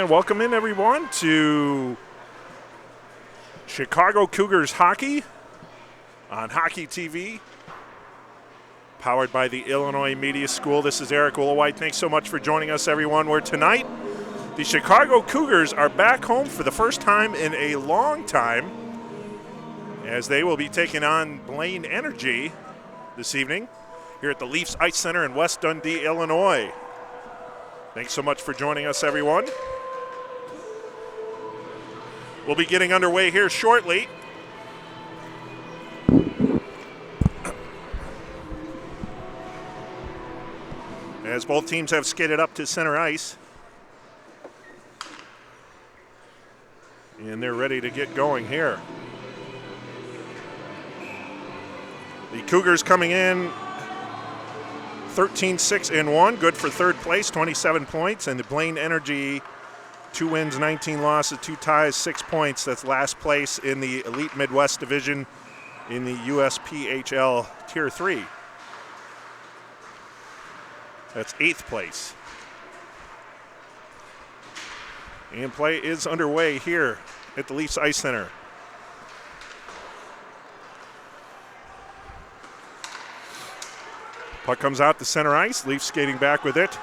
And welcome in, everyone, to Chicago Cougars hockey on Hockey TV, powered by the Illinois Media School. This is Eric Willowhite. Thanks so much for joining us, everyone. Where tonight, the Chicago Cougars are back home for the first time in a long time, as they will be taking on Blaine Energy this evening here at the Leafs Ice Center in West Dundee, Illinois. Thanks so much for joining us, everyone. We'll be getting underway here shortly. As both teams have skated up to center ice. And they're ready to get going here. The Cougars coming in 13-6-1, good for third place, 27 points. And the Blaine Energy, 2 wins, 19 losses, 2 ties, 6 points. That's last place in the Elite Midwest Division in the USPHL Tier 3. That's 8th place. And play is underway here at the Leafs Ice Center. Puck comes out to center ice. Leafs skating back with it.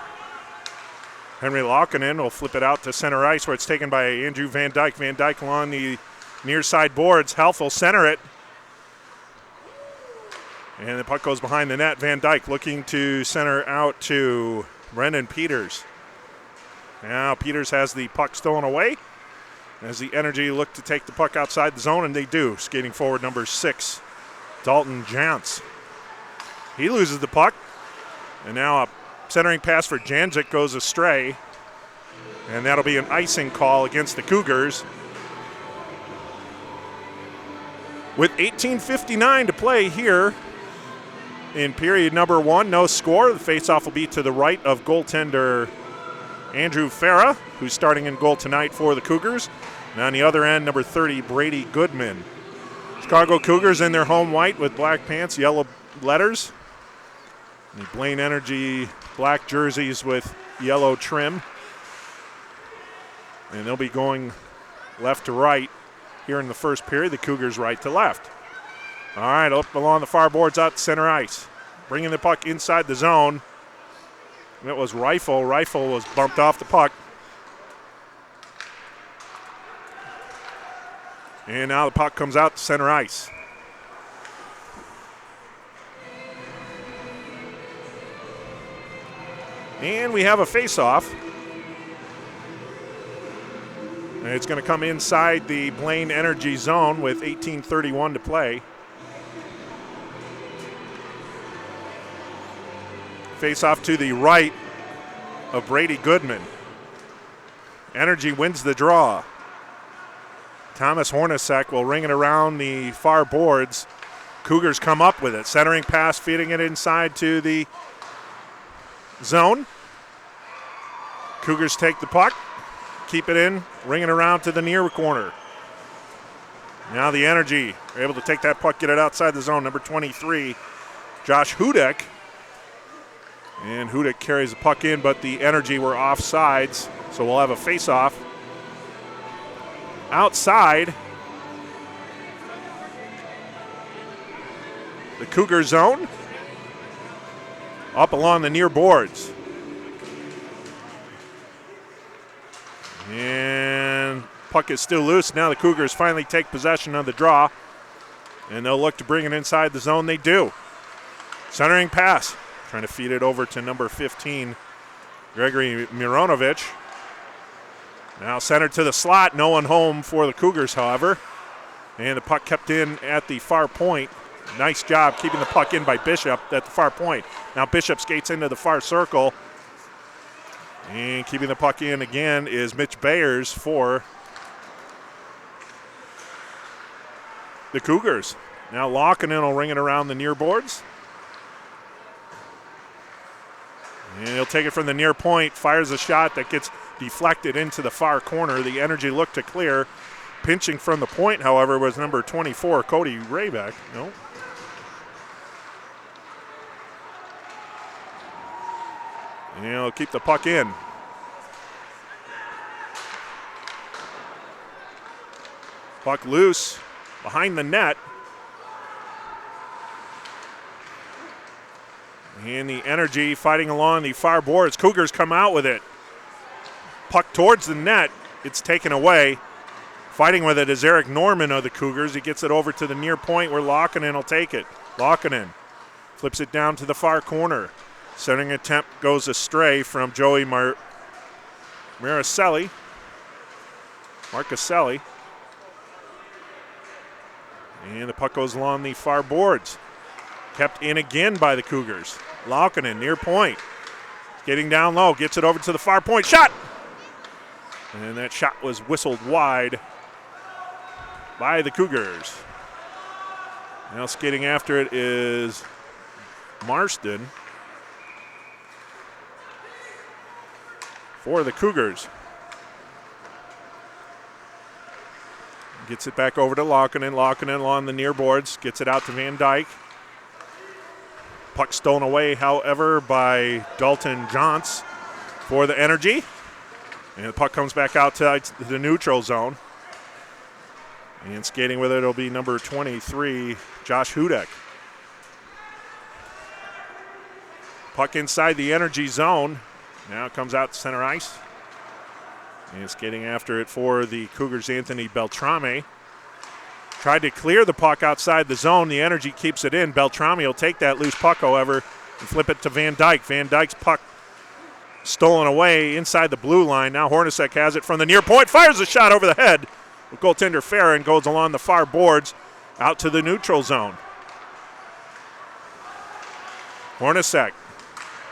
Henry Laukkanen will flip it out to center ice where it's taken by Andrew Van Dyke. Van Dyke along the near side boards. Helf will center it. And the puck goes behind the net. Van Dyke looking to center out to Brendan Peters. Now Peters has the puck stolen away as the Energy look to take the puck outside the zone, and they do. Skating forward, number 6, Dalton Jantz. He loses the puck, and now a centering pass for Janczyk goes astray, and that'll be an icing call against the Cougars. With 18:59 to play here in period number 1, no score. The faceoff will be to the right of goaltender Andrew Farah, who's starting in goal tonight for the Cougars. And on the other end, number 30, Brady Goodman. Chicago Cougars in their home white with black pants, yellow letters. The Blaine Energy black jerseys with yellow trim. And they'll be going left to right here in the first period. The Cougars right to left. All right, up along the far boards out to center ice. Bringing the puck inside the zone. And it was Rifle. Rifle was bumped off the puck. And now the puck comes out to center ice. And we have a face-off. And it's going to come inside the Blaine Energy zone with 18:31 to play. Face-off to the right of Brady Goodman. Energy wins the draw. Thomas Hornacek will ring it around the far boards. Cougars come up with it. Centering pass, feeding it inside to the zone. Cougars take the puck, keep it in, ring it around to the near corner. Now the Energy are able to take that puck, get it outside the zone. Number 23, Josh Hudek. And Hudek carries the puck in, but the Energy were offsides, so we'll have a face-off. Outside the Cougar zone, up along the near boards. And puck is still loose. Now the Cougars finally take possession of the draw, and they'll look to bring it inside the zone. They do. Centering pass, trying to feed it over to number 15, Gregory Mironovic. Now centered to the slot. No one home for the Cougars, however. And the puck kept in at the far point. Nice job keeping the puck in by Bishop at the far point. Now Bishop skates into the far circle. And keeping the puck in again is Mitch Bayers for the Cougars. Now Laukkanen will ring it around the near boards. And he'll take it from the near point, fires a shot that gets deflected into the far corner. The Energy look to clear. Pinching from the point, however, was number 24, Cody Raybeck. No. And he'll keep the puck in. Puck loose behind the net. And the Energy fighting along the far boards. Cougars come out with it. Puck towards the net. It's taken away. Fighting with it is Eric Norman of the Cougars. He gets it over to the near point where Lockinen will take it. Lockinen flips it down to the far corner. Centering attempt goes astray from Joey Marcaselli. And the puck goes along the far boards. Kept in again by the Cougars. Lockinen near point. Getting down low, gets it over to the far point. Shot! And that shot was whistled wide by the Cougars. Now skating after it is Marston for the Cougars. Gets it back over to Lockinen. Lockinen along the near boards. Gets it out to Van Dyke. Puck stolen away, however, by Dalton Johns for the Energy. And the puck comes back out to the neutral zone. And skating with it will be number 23, Josh Hudek. Puck inside the Energy zone. Now it comes out to center ice. And skating after it for the Cougars, Anthony Beltrame. Tried to clear the puck outside the zone. The Energy keeps it in. Beltrame will take that loose puck, however, and flip it to Van Dyke. Van Dyke's puck stolen away inside the blue line. Now Hornacek has it from the near point. Fires a shot over the head. With goaltender Farron goes along the far boards out to the neutral zone. Hornacek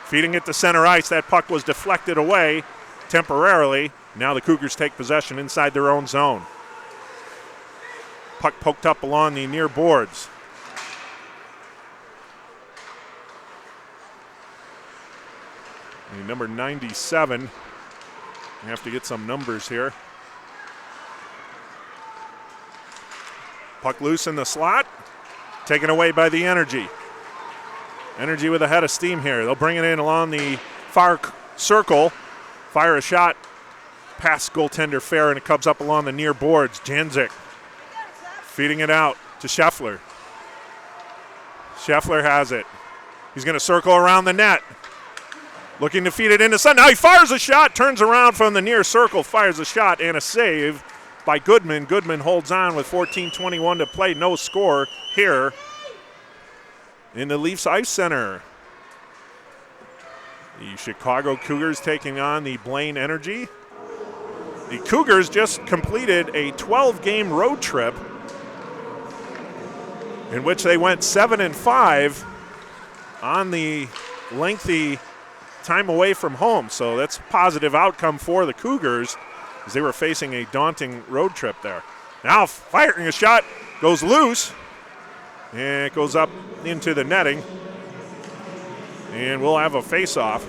feeding it to center ice. That puck was deflected away temporarily. Now the Cougars take possession inside their own zone. Puck poked up along the near boards. And number 97. We have to get some numbers here. Puck loose in the slot. Taken away by the Energy. Energy with a head of steam here. They'll bring it in along the far circle. Fire a shot past goaltender Fair, and it comes up along the near boards. Janzik feeding it out to Scheffler. Scheffler has it. He's going to circle around the net. Looking to feed it into Sun. Now he fires a shot, turns around from the near circle, fires a shot, and a save by Goodman. Goodman holds on with 14:21 to play. No score here in the Leafs Ice Center. The Chicago Cougars taking on the Blaine Energy. The Cougars just completed a 12-game road trip in which they went 7-5 on the lengthy time away from home. So that's a positive outcome for the Cougars as they were facing a daunting road trip there. Now firing a shot, goes loose, and it goes up into the netting. And we'll have a face-off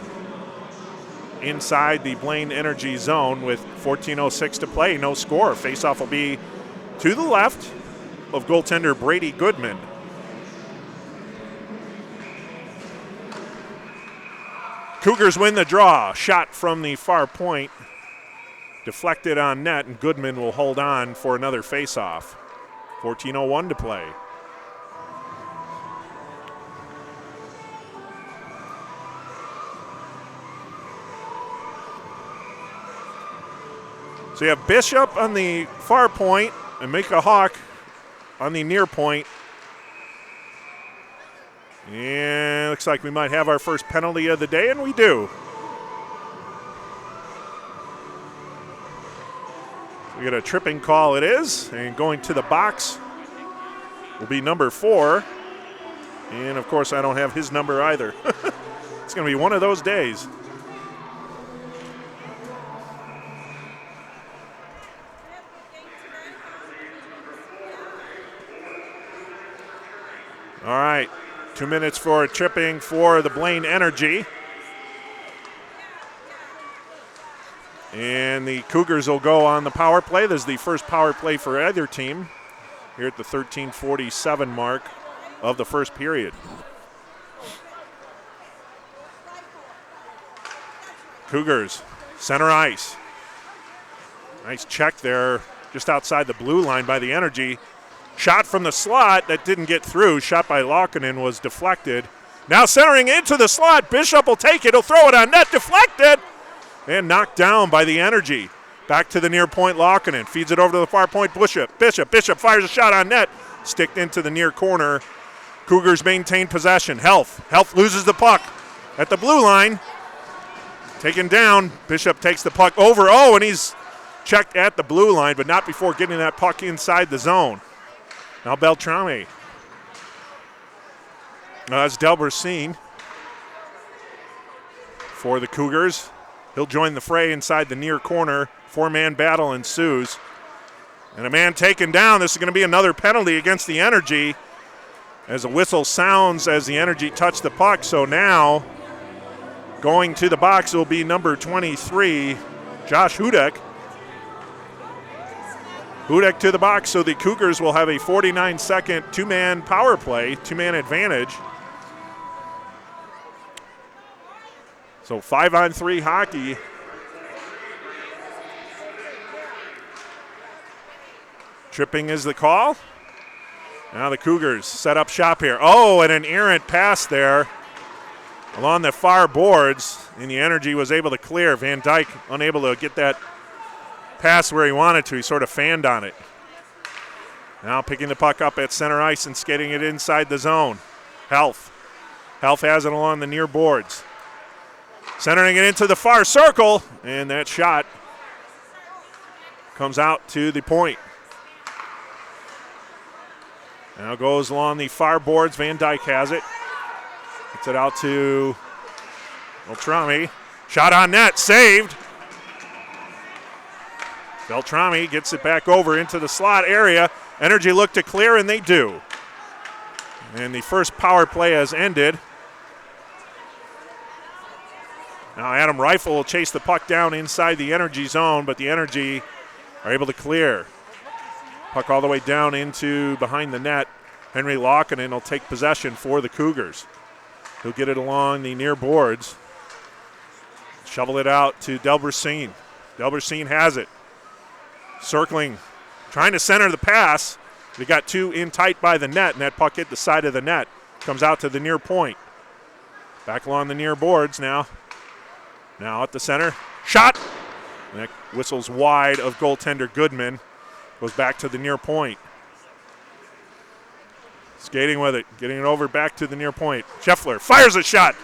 inside the Blaine Energy zone with 14:06 to play. No score. Face-off will be to the left of goaltender Brady Goodman. Cougars win the draw. Shot from the far point. Deflected on net, and Goodman will hold on for another face-off. 14:01 to play. So you have Bishop on the far point and Mika Hawk on the near point. And looks like we might have our first penalty of the day, and we do. We get a tripping call it is, and going to the box will be number 4. And of course I don't have his number either. It's going to be one of those days. All right, 2 minutes for tripping for the Blaine Energy. And the Cougars will go on the power play. This is the first power play for either team here at the 13:47 mark of the first period. Cougars, center ice. Nice check there just outside the blue line by the Energy. Shot from the slot that didn't get through. Shot by Laukkanen was deflected. Now centering into the slot. Bishop will take it. He'll throw it on net. Deflected. And knocked down by the Energy. Back to the near point. Laukkanen feeds it over to the far point. Bishop fires a shot on net. Sticked into the near corner. Cougars maintain possession. Health loses the puck at the blue line. Taken down. Bishop takes the puck over. Oh, and he's checked at the blue line, but not before getting that puck inside the zone. Now Beltrame. That's Delbersine for the Cougars. He'll join the fray inside the near corner. Four-man battle ensues. And a man taken down. This is going to be another penalty against the Energy as a whistle sounds as the Energy touch the puck. So now going to the box will be number 23, Josh Hudek. Hudek to the box, so the Cougars will have a 49-second two-man power play, two-man advantage. So 5-on-3 hockey. Tripping is the call. Now the Cougars set up shop here. Oh, and an errant pass there along the far boards, and the Energy was able to clear. Van Dyke unable to get that pass where he wanted to. He sort of fanned on it. Now picking the puck up at center ice and skating it inside the zone. Health has it along the near boards. Centering it into the far circle, and that shot comes out to the point. Now goes along the far boards. Van Dyke has it. Gets it out to Beltrame. Shot on net, saved. Beltrame gets it back over into the slot area. Energy look to clear, and they do. And the first power play has ended. Now Adam Rifle will chase the puck down inside the Energy zone, but the Energy are able to clear. Puck all the way down into behind the net. Henry Laukkanen will take possession for the Cougars. He'll get it along the near boards. Shovel it out to Delbersine. Delbersine has it. Circling, trying to center the pass. They got two in tight by the net, and that puck hit the side of the net. Comes out to the near point. Back along the near boards now. Now at the center. Shot! And that whistles wide of goaltender Goodman. Goes back to the near point. Skating with it, getting it over back to the near point. Scheffler fires a shot,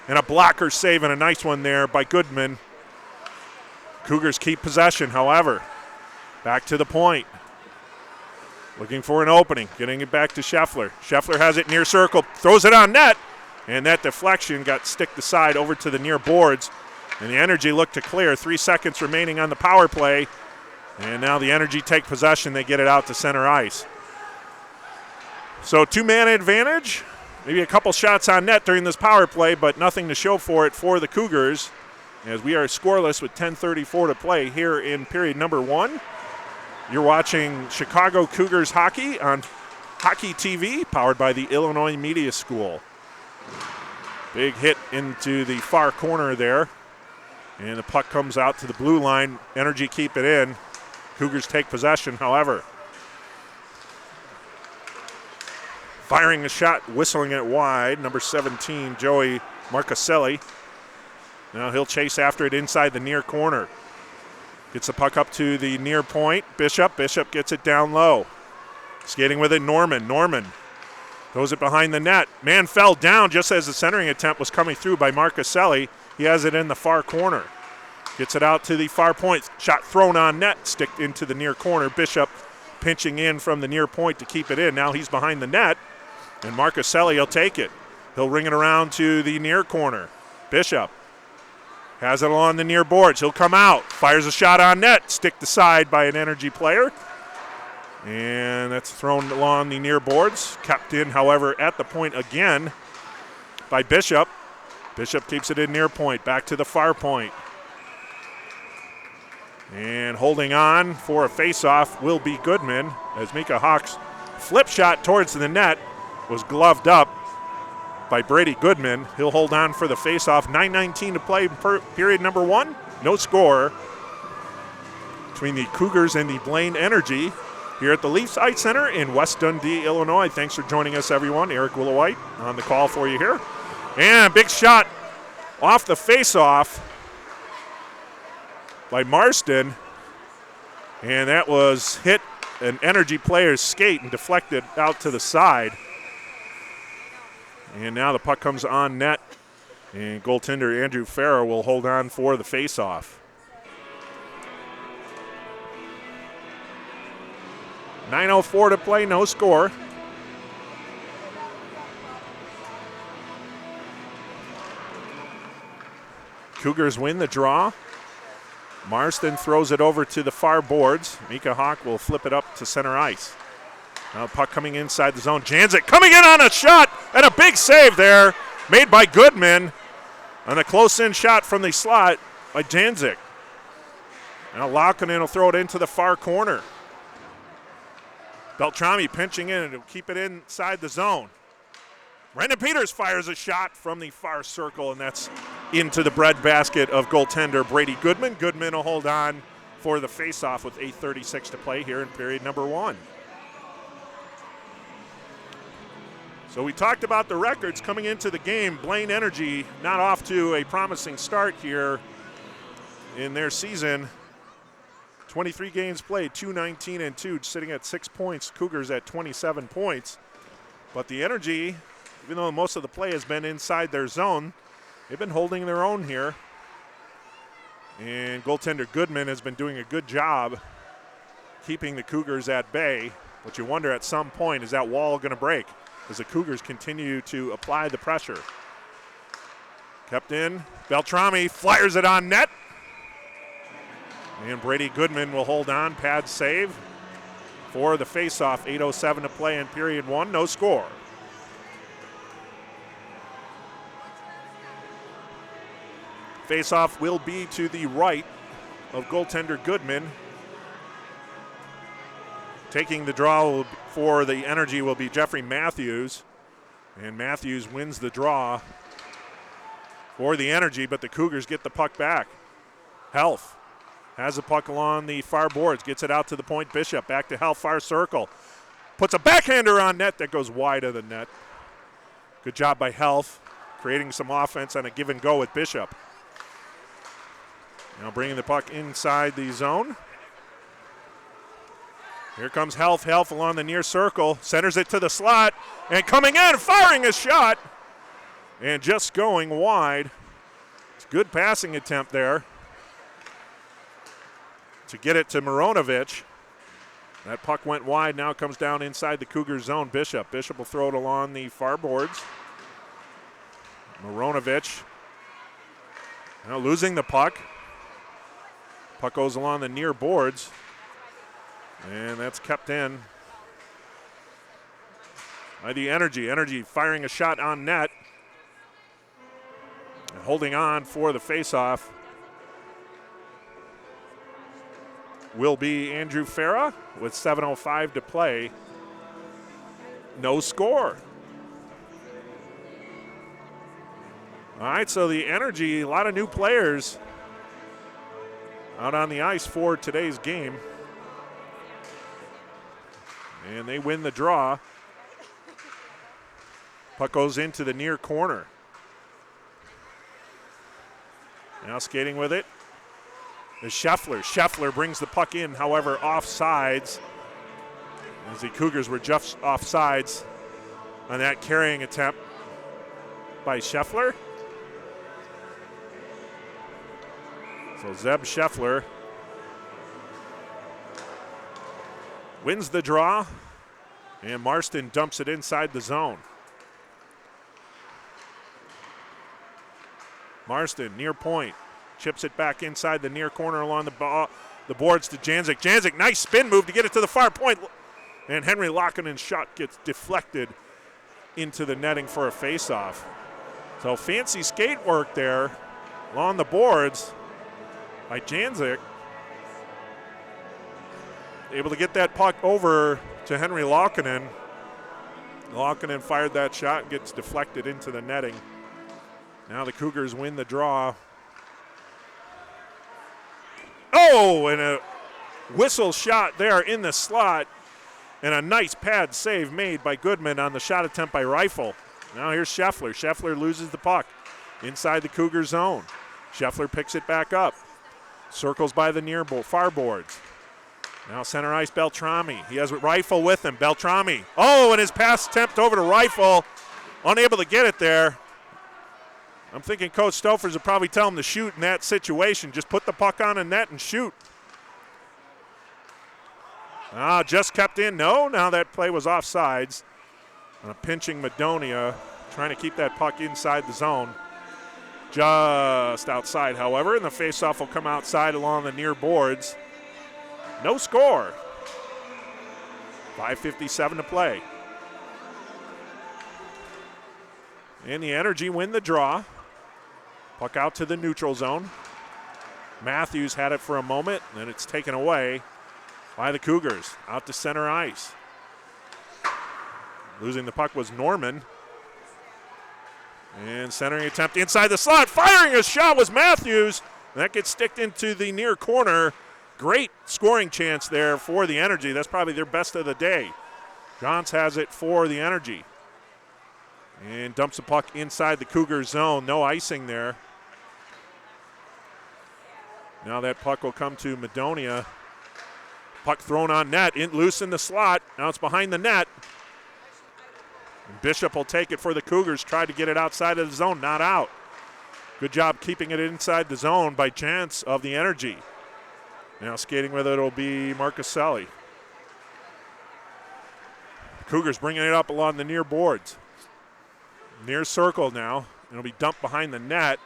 and a blocker save, and a nice one there by Goodman. Cougars keep possession, however. Back to the point. Looking for an opening, getting it back to Scheffler. Scheffler has it near circle, throws it on net, and that deflection got sticked aside over to the near boards. And the Energy look to clear. 3 seconds remaining on the power play. And now the Energy take possession. They get it out to center ice. So two-man advantage. Maybe a couple shots on net during this power play, but nothing to show for it for the Cougars, as we are scoreless with 10:34 to play here in period number 1. You're watching Chicago Cougars hockey on Hockey TV, powered by the Illinois Media School. Big hit into the far corner there, and the puck comes out to the blue line. Energy keep it in. Cougars take possession, however. Firing a shot, whistling it wide, number 17, Joey Marcaselli. Now he'll chase after it inside the near corner. Gets the puck up to the near point. Bishop gets it down low. Skating with it, Norman throws it behind the net. Man fell down just as the centering attempt was coming through by Marcaselli. He has it in the far corner. Gets it out to the far point. Shot thrown on net, sticked into the near corner. Bishop pinching in from the near point to keep it in. Now he's behind the net, and Marcaselli will take it. He'll ring it around to the near corner. Bishop has it along the near boards. He'll come out, fires a shot on net, sticked aside by an Energy player. And that's thrown along the near boards. Kept in, however, at the point again by Bishop. Bishop keeps it in near point, back to the far point. And holding on for a face-off will be Goodman, as Mika Hawk's flip shot towards the net was gloved up by Brady Goodman. He'll hold on for the face-off. 9:19 to play per period number 1. No score. between the Cougars and the Blaine Energy here at the Leafs Ice Center in West Dundee, Illinois. Thanks for joining us, everyone. Eric Willowhite on the call for you here. And a big shot off the face-off by Marston. And that was hit an Energy player's skate and deflected out to the side. And now the puck comes on net. And goaltender Andrew Farah will hold on for the face-off. 9:04 to play, no score. Cougars win the draw. Marston throws it over to the far boards. Mika Hawk will flip it up to center ice. Now puck coming inside the zone. Janczyk coming in on a shot, and a big save there made by Goodman on a close-in shot from the slot by Janczyk. Now Laukkonen will throw it into the far corner. Beltrami pinching in to keep it inside the zone. Brendan Peters fires a shot from the far circle, and that's into the breadbasket of goaltender Brady Goodman. Goodman will hold on for the faceoff with 8:36 to play here in period number 1. So we talked about the records coming into the game. Blaine Energy not off to a promising start here in their season. 23 games played, 2-19-2, sitting at 6 points. Cougars at 27 points. But the Energy, even though most of the play has been inside their zone, they've been holding their own here. And goaltender Goodman has been doing a good job keeping the Cougars at bay. But you wonder at some point, is that wall going to break as the Cougars continue to apply the pressure? Kept in. Beltrami fires it on net. And Brady Goodman will hold on, pad save for the faceoff. 8:07 to play in period 1, no score. Faceoff will be to the right of goaltender Goodman. Taking the draw for the Energy will be Jeffrey Matthews. And Matthews wins the draw for the Energy, but the Cougars get the puck back. Health has the puck along the far boards, gets it out to the point. Bishop back to Health, far circle. Puts a backhander on net that goes wide of the net. Good job by Health, creating some offense on a give and go with Bishop. Now bringing the puck inside the zone. Here comes Health. Health along the near circle. Centers it to the slot. And coming in, firing a shot. And just going wide. It's a good passing attempt there to get it to Mironovic. That puck went wide. Now comes down inside the Cougars zone. Bishop. Bishop will throw it along the far boards. Mironovic now losing the puck. Puck goes along the near boards. And that's kept in by the Energy. Energy firing a shot on net. And holding on for the faceoff will be Andrew Farah with 7:05 to play. No score. All right, so the Energy, a lot of new players out on the ice for today's game. And they win the draw. Puck goes into the near corner. Now skating with it is Scheffler. Scheffler brings the puck in, however, offsides. As the Cougars were just offsides on that carrying attempt by Scheffler. So Zeb Scheffler wins the draw, and Marston dumps it inside the zone. Marston, near point, chips it back inside the near corner along the boards to Janczyk. Janczyk, nice spin move to get it to the far point, and Henry Laukkonen's shot gets deflected into the netting for a faceoff. So fancy skate work there along the boards by Janczyk. Able to get that puck over to Henry Laukkonen. Laukkonen fired that shot, gets deflected into the netting. Now the Cougars win the draw. Oh, and a whistle shot there in the slot, and a nice pad save made by Goodman on the shot attempt by Rifle. Now here's Scheffler. Scheffler loses the puck inside the Cougar zone. Scheffler picks it back up. Circles by the far boards. Now center ice, Beltrami. He has Rifle with him. Beltrami. Oh, and his pass attempt over to Rifle. Unable to get it there. I'm thinking Coach Stofers would probably tell him to shoot in that situation. Just put the puck on a net and shoot. Just kept in. No, now that play was offsides. Pinching Madonia, trying to keep that puck inside the zone. Just outside, however, and the faceoff will come outside along the near boards. No score. 5:57 to play. And the Energy win the draw. Puck out to the neutral zone. Matthews had it for a moment, and then it's taken away by the Cougars. Out to center ice. Losing the puck was Norman. And centering attempt inside the slot. Firing a shot was Matthews. That gets sticked into the near corner. Great scoring chance there for the Energy. That's probably their best of the day. Johns has it for the Energy. And dumps the puck inside the Cougar zone. No icing there. Now that puck will come to Madonia. Puck thrown on net, loose in the slot. Now it's behind the net. And Bishop will take it for the Cougars. Tried to get it outside of the zone, not out. Good job keeping it inside the zone by chance of the Energy. Now skating with it will be Marcuselli. Cougars bringing it up along the near boards. Near circle now. It'll be dumped behind the net.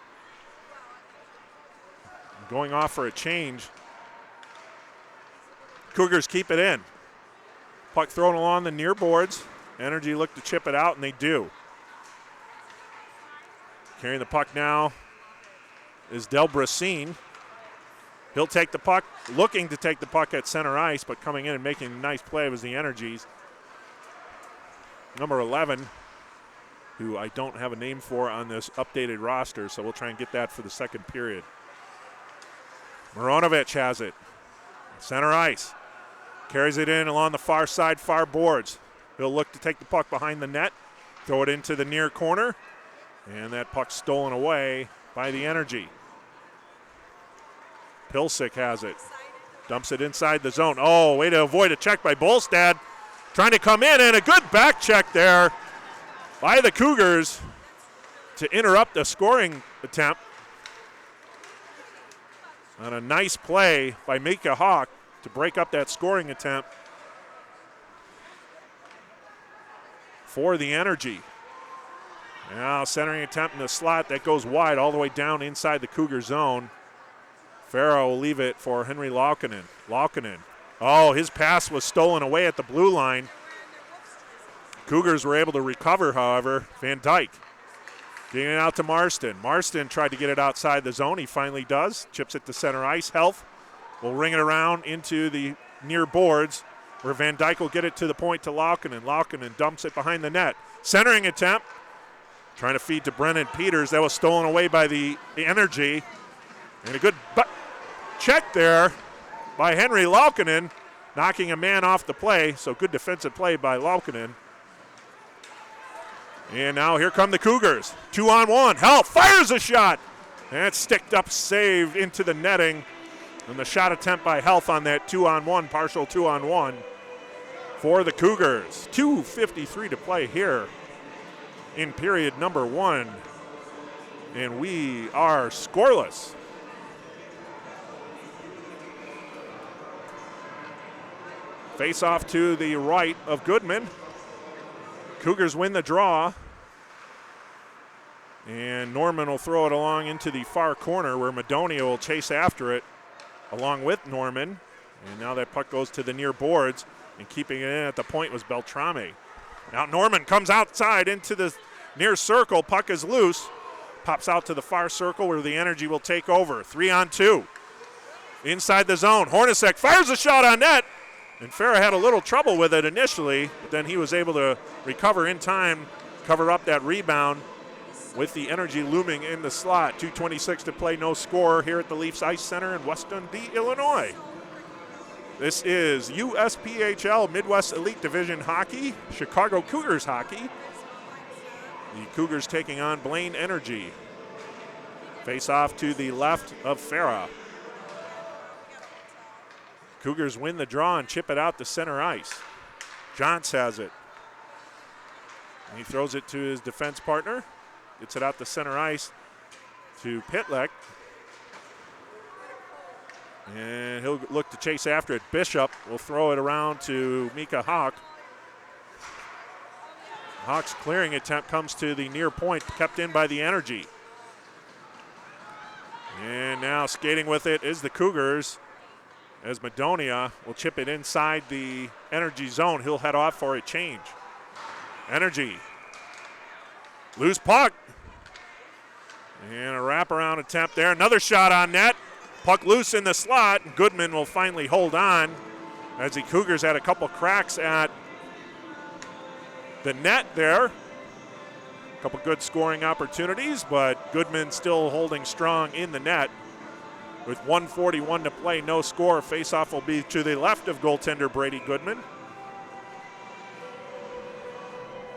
Going off for a change. Cougars keep it in. Puck thrown along the near boards. Energy look to chip it out, and they do. Carrying the puck now is Delbrasine. He'll take the puck, looking to take the puck at center ice, but coming in and making a nice play was the Energies. Number 11, who I don't have a name for on this updated roster, so we'll try and get that for the second period. Mironovic has it. Center ice. Carries it in along the far side, far boards. He'll look to take the puck behind the net, throw it into the near corner, and that puck stolen away by the Energy. Pilsick has it. Dumps it inside the zone. Oh, way to avoid a check by Bolstad. Trying to come in, and a good back check there by the Cougars to interrupt a scoring attempt. And a nice play by Mika Hawk to break up that scoring attempt for the Energy. Now centering attempt in the slot that goes wide all the way down inside the Cougar zone. Farrow will leave it for Henry Laukkonen. Laukkonen. Oh, his pass was stolen away at the blue line. Cougars were able to recover, however. Van Dyke getting it out to Marston. Marston tried to get it outside the zone. He finally does. Chips it to center ice. Health will ring it around into the near boards where Van Dyke will get it to the point to Laukkonen. Laukkonen dumps it behind the net. Centering attempt. Trying to feed to Brennan Peters. That was stolen away by the Energy. And a good check there by Henry Laukkonen, knocking a man off the play. So good defensive play by Laukkonen. And now here come the Cougars. 2-on-1. Health fires a shot. That's sticked up, saved into the netting. And the shot attempt by Health on that 2-on-1, partial 2-on-1 for the Cougars. 2:53 to play here in period number 1. And we are scoreless. Face off to the right of Goodman. Cougars win the draw. And Norman will throw it along into the far corner where Madonia will chase after it along with Norman. And now that puck goes to the near boards, and keeping it in at the point was Beltrami. Now Norman comes outside into the near circle. Puck is loose. Pops out to the far circle where the Energy will take over. 3-on-2. Inside the zone. Hornacek fires a shot on net. And Farah had a little trouble with it initially, but then he was able to recover in time, cover up that rebound with the Energy looming in the slot. 2:26 to play, no score here at the Leafs Ice Center in West Dundee, Illinois. This is USPHL Midwest Elite Division Hockey, Chicago Cougars hockey. The Cougars taking on Blaine Energy. Face off to the left of Farah. Cougars win the draw and chip it out to center ice. Johns has it. And he throws it to his defense partner. Gets it out to center ice to Pitlick. And he'll look to chase after it. Bishop will throw it around to Mika Hawk. Hawk's clearing attempt comes to the near point, kept in by the Energy. And now skating with it is the Cougars, as Madonia will chip it inside the Energy zone. He'll head off for a change. Energy. Loose puck. And a wraparound attempt there. Another shot on net. Puck loose in the slot. Goodman will finally hold on as the Cougars had a couple cracks at the net there. A couple good scoring opportunities, but Goodman still holding strong in the net. With 1:41 to play, no score. Faceoff will be to the left of goaltender Brady Goodman.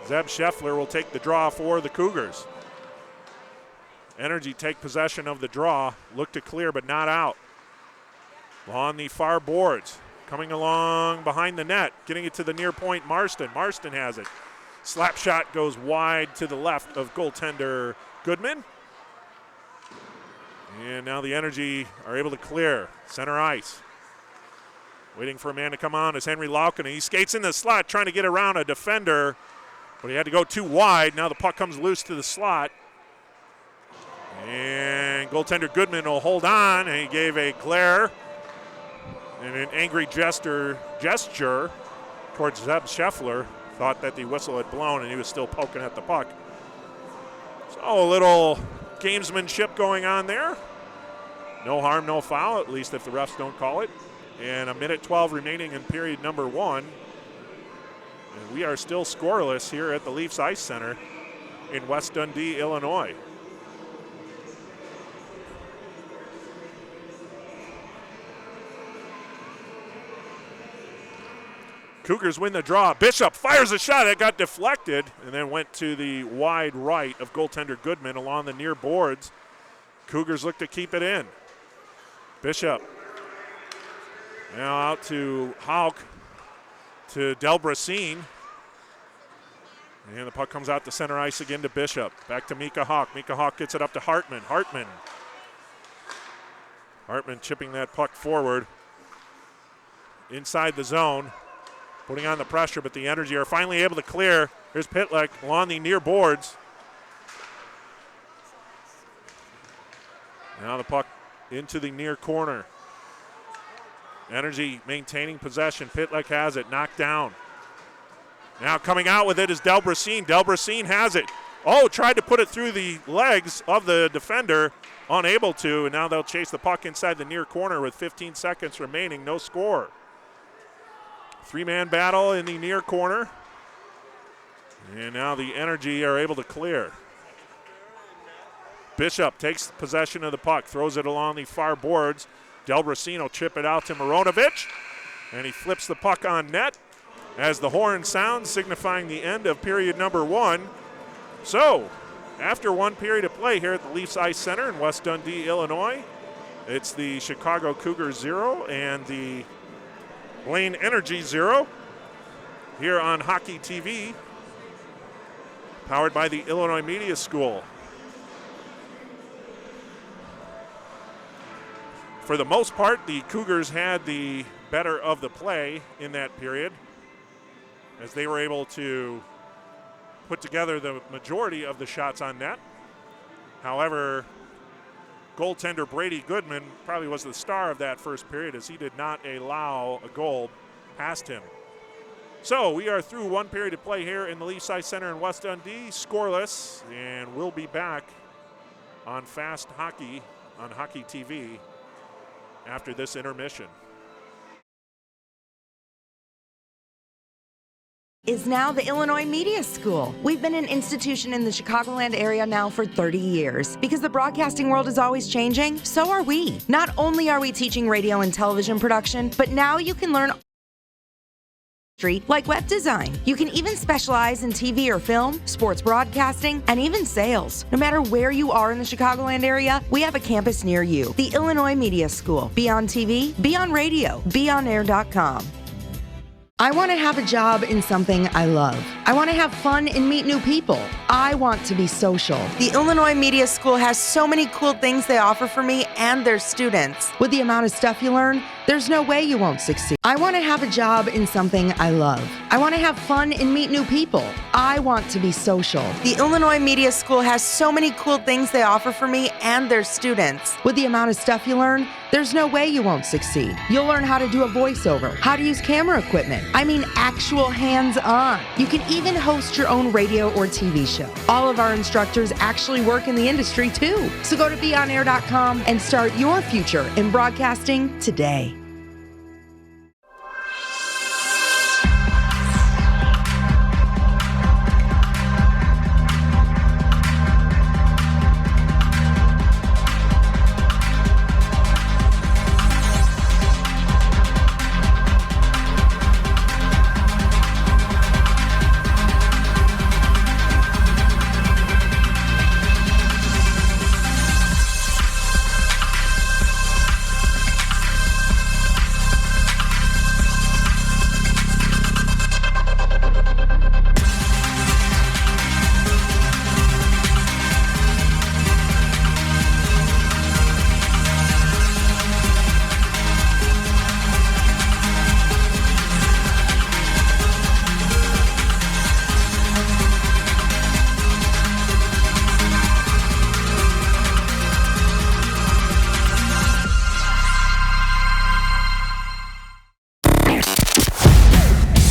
Zeb Scheffler will take the draw for the Cougars. Energy take possession of the draw. Look to clear, but not out. On the far boards. Coming along behind the net. Getting it to the near point, Marston. Marston has it. Slap shot goes wide to the left of goaltender Goodman. And now the Energy are able to clear. Center ice. Waiting for a man to come on is Henry Laukinen. He skates in the slot trying to get around a defender, but he had to go too wide. Now the puck comes loose to the slot. And goaltender Goodman will hold on, and he gave a glare and an angry gesture towards Zeb Scheffler. Thought that the whistle had blown, and he was still poking at the puck. So a little gamesmanship going on there. No harm, no foul, at least if the refs don't call it. And a minute 12 remaining in period number 1. And we are still scoreless here at the Leafs Ice Center in West Dundee, Illinois. Cougars win the draw. Bishop fires a shot that got deflected and then went to the wide right of goaltender Goodman along the near boards. Cougars look to keep it in. Bishop now out to Hauk, to Delbrasine. And the puck comes out to center ice again to Bishop. Back to Mika Hawk. Mika Hawk gets it up to Hartman. Hartman chipping that puck forward inside the zone. Putting on the pressure, but the Energy are finally able to clear. Here's Pitlick along the near boards. Now the puck into the near corner. Energy maintaining possession. Pitlick has it, knocked down. Now coming out with it is Delbrasine. Delbrasine has it. Oh, tried to put it through the legs of the defender. Unable to, and now they'll chase the puck inside the near corner with 15 seconds remaining. No score. Three-man battle in the near corner. And now the Energy are able to clear. Bishop takes possession of the puck, throws it along the far boards. Delbrasine will chip it out to Mironovic. And he flips the puck on net as the horn sounds, signifying the end of period number 1. So, after one period of play here at the Leafs Ice Center in West Dundee, Illinois, it's the Chicago Cougars 0 and the Blaine Energy 0 here on Hockey TV, powered by the Illinois Media School. For the most part, the Cougars had the better of the play in that period, as they were able to put together the majority of the shots on net. However, goaltender Brady Goodman probably was the star of that first period, as he did not allow a goal past him. So we are through one period of play here in the Leafs Ice Center in West Dundee, scoreless, and we'll be back on Fast Hockey on Hockey TV after this intermission. is now the Illinois Media School. We've been an institution in the Chicagoland area now for 30 years. Because the broadcasting world is always changing, so are we. Not only are we teaching radio and television production, but now you can learn like web design. You can even specialize in TV or film, sports broadcasting, and even sales. No matter where you are in the Chicagoland area, we have a campus near you. The Illinois Media School. Be on TV, be on radio, beonair.com. I want to have a job in something I love. I want to have fun and meet new people. I want to be social. The Illinois Media School has so many cool things they offer for me and their students. With the amount of stuff you learn, there's no way you won't succeed. I want to have a job in something I love. I want to have fun and meet new people. I want to be social. The Illinois Media School has so many cool things they offer for me and their students. With the amount of stuff you learn, there's no way you won't succeed. You'll learn how to do a voiceover, how to use camera equipment. I mean actual hands-on. You can even host your own radio or TV show. All of our instructors actually work in the industry too. So go to beonair.com and start your future in broadcasting today.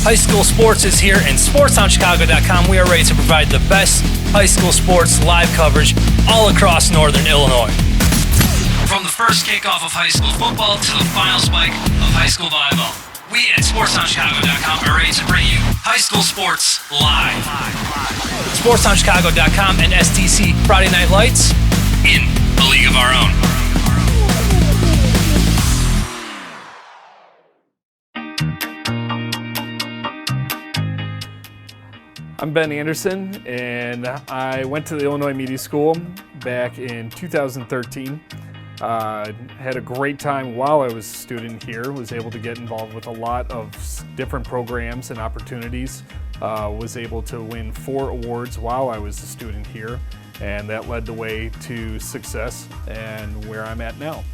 High school sports is here, and SportsOnChicago.com, we are ready to provide the best high school sports live coverage all across Northern Illinois. From the first kickoff of high school football to the final spike of high school volleyball, we at SportsOnChicago.com are ready to bring you high school sports live. SportsOnChicago.com and STC Friday Night Lights in a league of our own. I'm Ben Anderson, and I went to the Illinois Media School back in 2013. Had a great time while I was a student here, was able to get involved with a lot of different programs and opportunities, was able to win 4 awards while I was a student here, and that led the way to success and where I'm at now.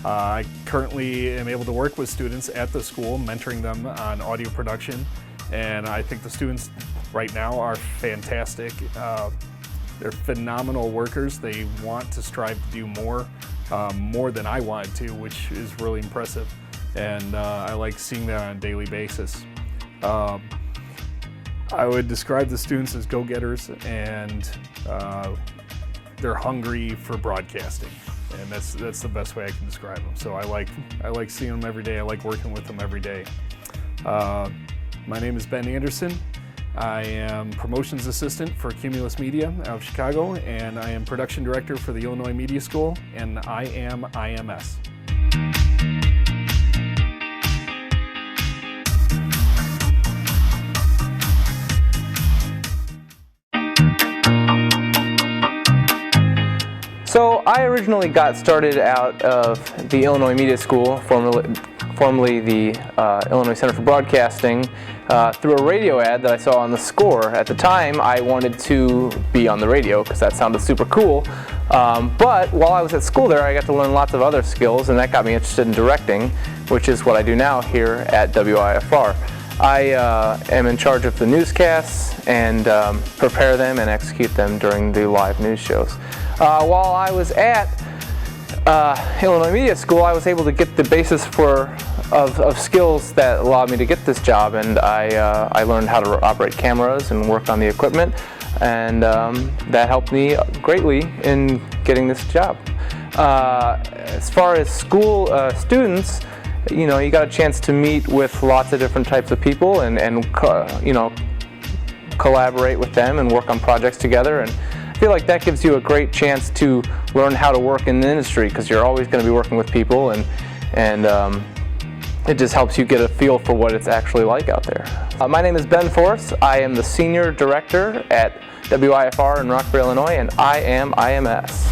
I currently am able to work with students at the school, mentoring them on audio production, and I think the students right now are fantastic. They're phenomenal workers. They want to strive to do more than I wanted to, which is really impressive. And I like seeing that on a daily basis. I would describe the students as go-getters, and they're hungry for broadcasting. And that's the best way I can describe them. So I like seeing them every day. I like working with them every day. My name is Ben Anderson. I am promotions assistant for Cumulus Media out of Chicago, and I am production director for the Illinois Media School, and I am IMS. So I originally got started out of the Illinois Media School, formerly the Illinois Center for Broadcasting, through a radio ad that I saw on the Score. At the time, I wanted to be on the radio because that sounded super cool. But while I was at school there, I got to learn lots of other skills, and that got me interested in directing, which is what I do now here at WIFR. I am in charge of the newscasts and prepare them and execute them during the live news shows. While I was at Illinois Media School, I was able to get the basis of skills that allowed me to get this job, and I learned how to operate cameras and work on the equipment, and that helped me greatly in getting this job. As far as school students, you got a chance to meet with lots of different types of people and collaborate with them and work on projects together. And I feel like that gives you a great chance to learn how to work in the industry, because you're always going to be working with people, and it just helps you get a feel for what it's actually like out there. My name is Ben Force. I am the Senior Director at WIFR in Rockford, Illinois, and I am IMS.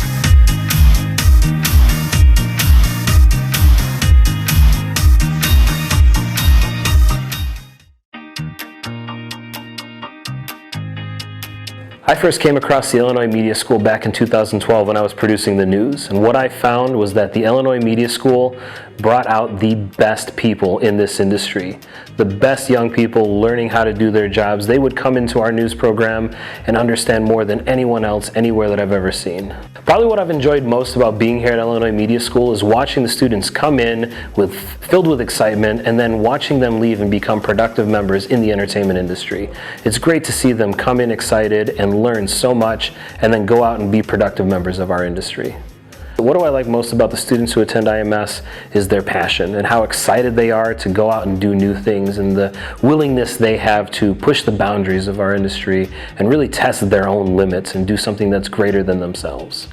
I first came across the Illinois Media School back in 2012 when I was producing the news, and what I found was that the Illinois Media School brought out the best people in this industry. The best young people learning how to do their jobs. They would come into our news program and understand more than anyone else anywhere that I've ever seen. Probably what I've enjoyed most about being here at Illinois Media School is watching the students come in filled with excitement, and then watching them leave and become productive members in the entertainment industry. It's great to see them come in excited and learn so much, and then go out and be productive members of our industry. What do I like most about the students who attend IMS is their passion and how excited they are to go out and do new things, and the willingness they have to push the boundaries of our industry and really test their own limits and do something that's greater than themselves.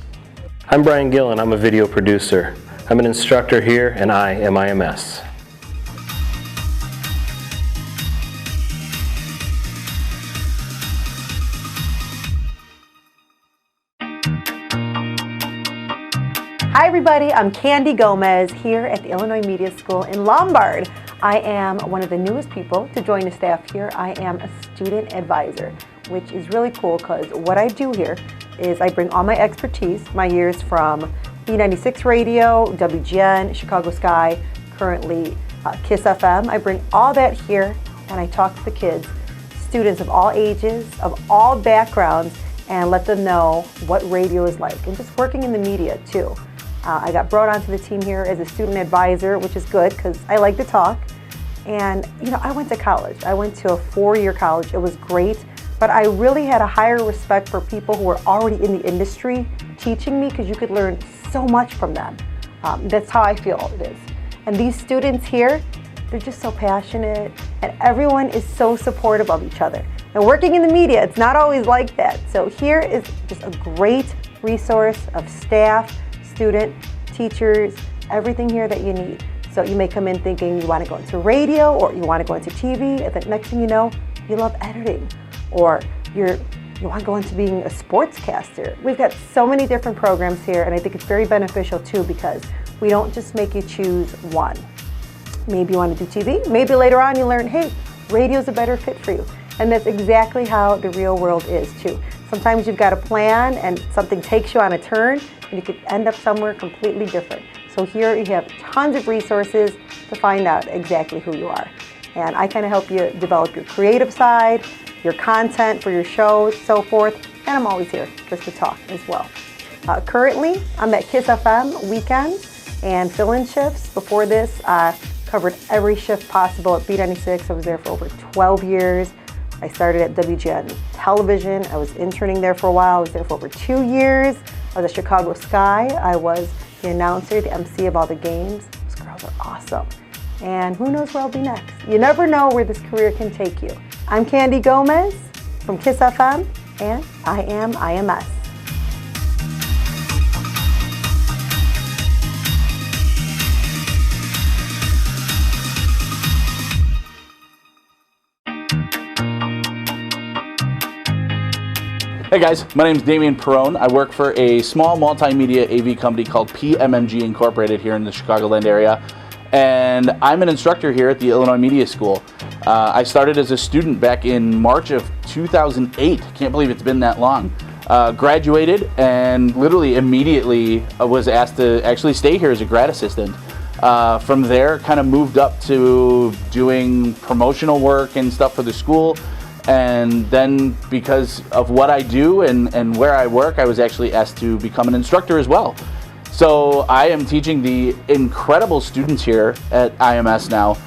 I'm Brian Gill, and I'm a video producer. I'm an instructor here, and I am IMS. Hi everybody, I'm Candy Gomez here at the Illinois Media School in Lombard. I am one of the newest people to join the staff here. I am a student advisor, which is really cool because what I do here is I bring all my expertise, my years from B96 Radio, WGN, Chicago Sky, currently KISS FM. I bring all that here and I talk to the kids, students of all ages, of all backgrounds, and let them know what radio is like, and just working in the media too. I got brought onto the team here as a student advisor, which is good because I like to talk. And you know, I went to college. I went to a 4-year college. It was great, but I really had a higher respect for people who were already in the industry teaching me, because you could learn so much from them. That's how I feel it is. And these students here, they're just so passionate, and everyone is so supportive of each other. And working in the media, it's not always like that. So here is just a great resource of staff, student, teachers, everything here that you need. So you may come in thinking you want to go into radio or you want to go into TV, and the next thing you know, you love editing, or you want to go into being a sportscaster. We've got so many different programs here, and I think it's very beneficial too, because we don't just make you choose one. Maybe you want to do TV, maybe later on you learn, hey, radio's a better fit for you. And that's exactly how the real world is too. Sometimes you've got a plan and something takes you on a turn, and you could end up somewhere completely different. So here you have tons of resources to find out exactly who you are. And I kind of help you develop your creative side, your content for your shows, so forth. And I'm always here just to talk as well. Currently, I'm at KISS FM weekends and fill-in shifts. Before this, I covered every shift possible at B96. I was there for over 12 years. I started at WGN Television. I was interning there for a while. I was there for over 2 years. I was at Chicago Sky. I was the announcer, the MC of all the games. Those girls are awesome. And who knows where I'll be next. You never know where this career can take you. I'm Candy Gomez from KISS FM, and I am IMS. Hey guys, my name is Damian Perrone. I work for a small multimedia AV company called PMMG Incorporated here in the Chicagoland area, and I'm an instructor here at the Illinois Media School. I started as a student back in March of 2008. Can't believe it's been that long. Graduated and literally immediately was asked to actually stay here as a grad assistant. From there, kind of moved up to doing promotional work and stuff for the school. And then because of what I do and where I work, I was actually asked to become an instructor as well. So I am teaching the incredible students here at IMS now.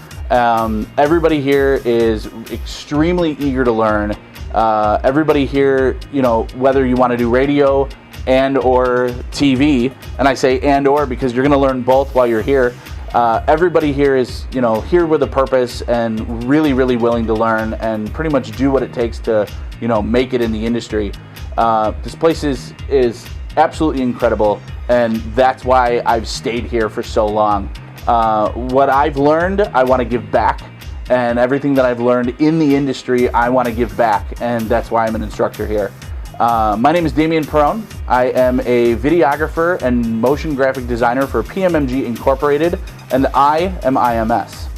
Everybody here is extremely eager to learn. Everybody here, you know, whether you want to do radio and or TV, and I say and or because you're going to learn both while you're here. Everybody here is, here with a purpose and really, really willing to learn and pretty much do what it takes to, make it in the industry. This place is absolutely incredible, and that's why I've stayed here for so long. What I've learned, I want to give back, and everything that I've learned in the industry, I want to give back, and that's why I'm an instructor here. My name is Damian Perone. I am a videographer and motion graphic designer for PMMG Incorporated, and I am IMS.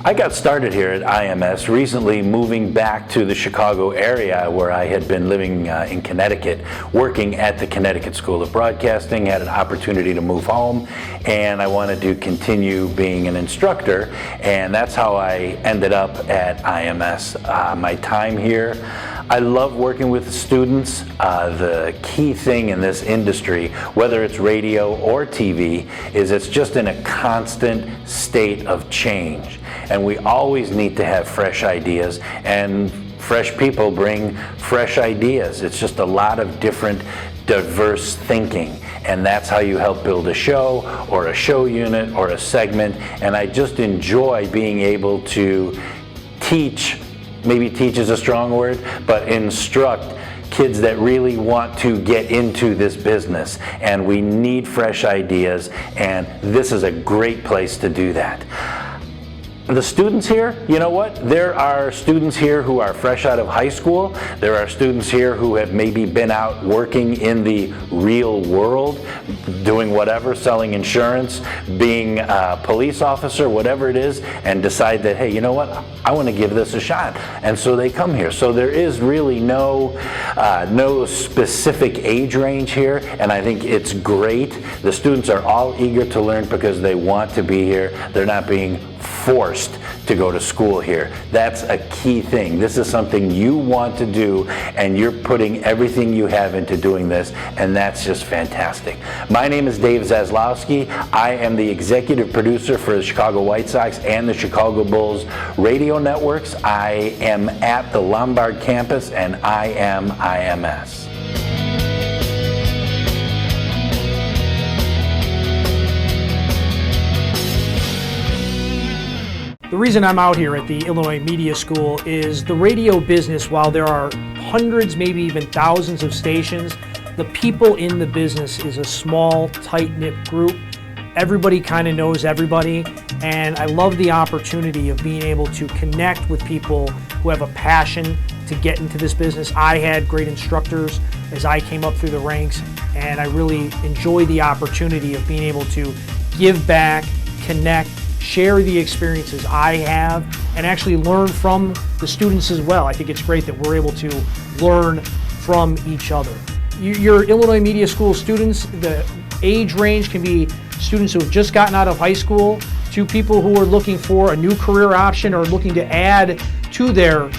I got started here at IMS recently, moving back to the Chicago area where I had been living in Connecticut, working at the Connecticut School of Broadcasting, had an opportunity to move home, and I wanted to continue being an instructor, and that's how I ended up at IMS. My time here, I love working with students. The key thing in this industry, whether it's radio or TV, is it's just in a constant state of change. And we always need to have fresh ideas, and fresh people bring fresh ideas. It's just a lot of different, diverse thinking. And that's how you help build a show or a show unit or a segment. And I just enjoy being able to teach, maybe teach is a strong word, but instruct kids that really want to get into this business. And we need fresh ideas, and this is a great place to do that. The students here, you know what? There are students here who are fresh out of high school. There are students here who have maybe been out working in the real world, doing whatever, selling insurance, being a police officer, whatever it is, and decide that, hey, you know what? I want to give this a shot. And so they come here. So there is really no specific age range here, and I think it's great. The students are all eager to learn because they want to be here. They're not being forced to go to school here. That's a key thing. This is something you want to do, and you're putting everything you have into doing this, and that's just fantastic. My name is Dave Zaslowski. I am the executive producer for the Chicago White Sox and the Chicago Bulls radio networks. I am at the Lombard campus, and I am IMS. The reason I'm out here at the Illinois Media School is the radio business, while there are hundreds, maybe even thousands of stations, the people in the business is a small, tight-knit group. Everybody kind of knows everybody, and I love the opportunity of being able to connect with people who have a passion to get into this business. I had great instructors as I came up through the ranks, and I really enjoy the opportunity of being able to give back, connect, share the experiences I have, and actually learn from the students as well. I think it's great that we're able to learn from each other. Your Illinois Media School students, the age range can be students who have just gotten out of high school to people who are looking for a new career option or looking to add to their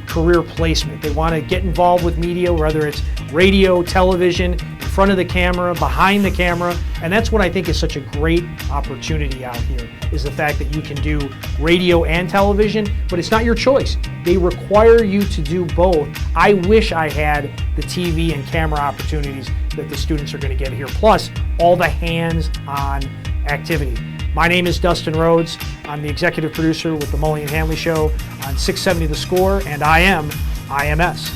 career placement. They want to get involved with media, whether it's radio, television, in front of the camera, behind the camera, and that's what I think is such a great opportunity out here, is the fact that you can do radio and television, but it's not your choice. They require you to do both. I wish I had the TV and camera opportunities that the students are going to get here, plus all the hands-on activity. My name is Dustin Rhodes. I'm the executive producer with the Mully and Hanley Show on 670 The Score, and I am IMS.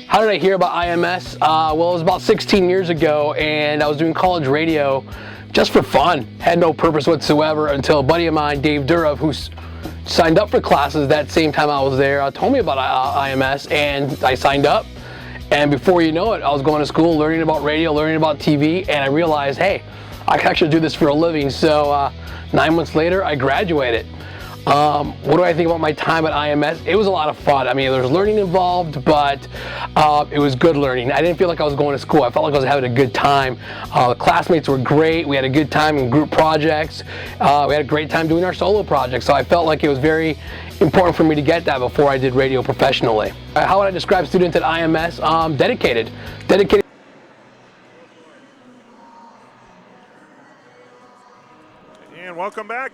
How did I hear about IMS? Well, it was about 16 years ago, and I was doing college radio just for fun. Had no purpose whatsoever until a buddy of mine, Dave Durov, who signed up for classes that same time I was there, told me about IMS, and I signed up. And before you know it, I was going to school, learning about radio, learning about TV, and I realized, hey, I can actually do this for a living. So 9 months later, I graduated. What do I think about my time at IMS? It was a lot of fun. I mean, there was learning involved, but it was good learning. I didn't feel like I was going to school. I felt like I was having a good time. The classmates were great. We had a good time in group projects. We had a great time doing our solo projects. So I felt like it was very important for me to get that before I did radio professionally. How would I describe students at IMS? Dedicated. Dedicated. And welcome back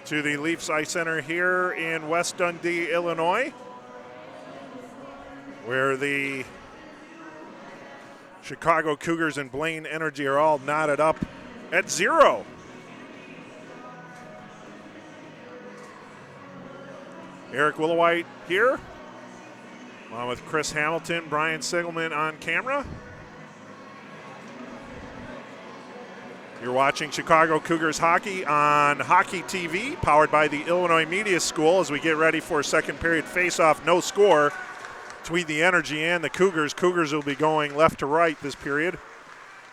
to the Leafs Ice Center here in West Dundee, Illinois, where the Chicago Cougars and Blaine Energy are all knotted up at 0. Eric Willowhite here, along with Chris Hamilton, Brian Sigelman on camera. You're watching Chicago Cougars hockey on Hockey TV, powered by the Illinois Media School, as we get ready for a second period face-off, no score between the Energy and the Cougars. Cougars will be going left to right this period,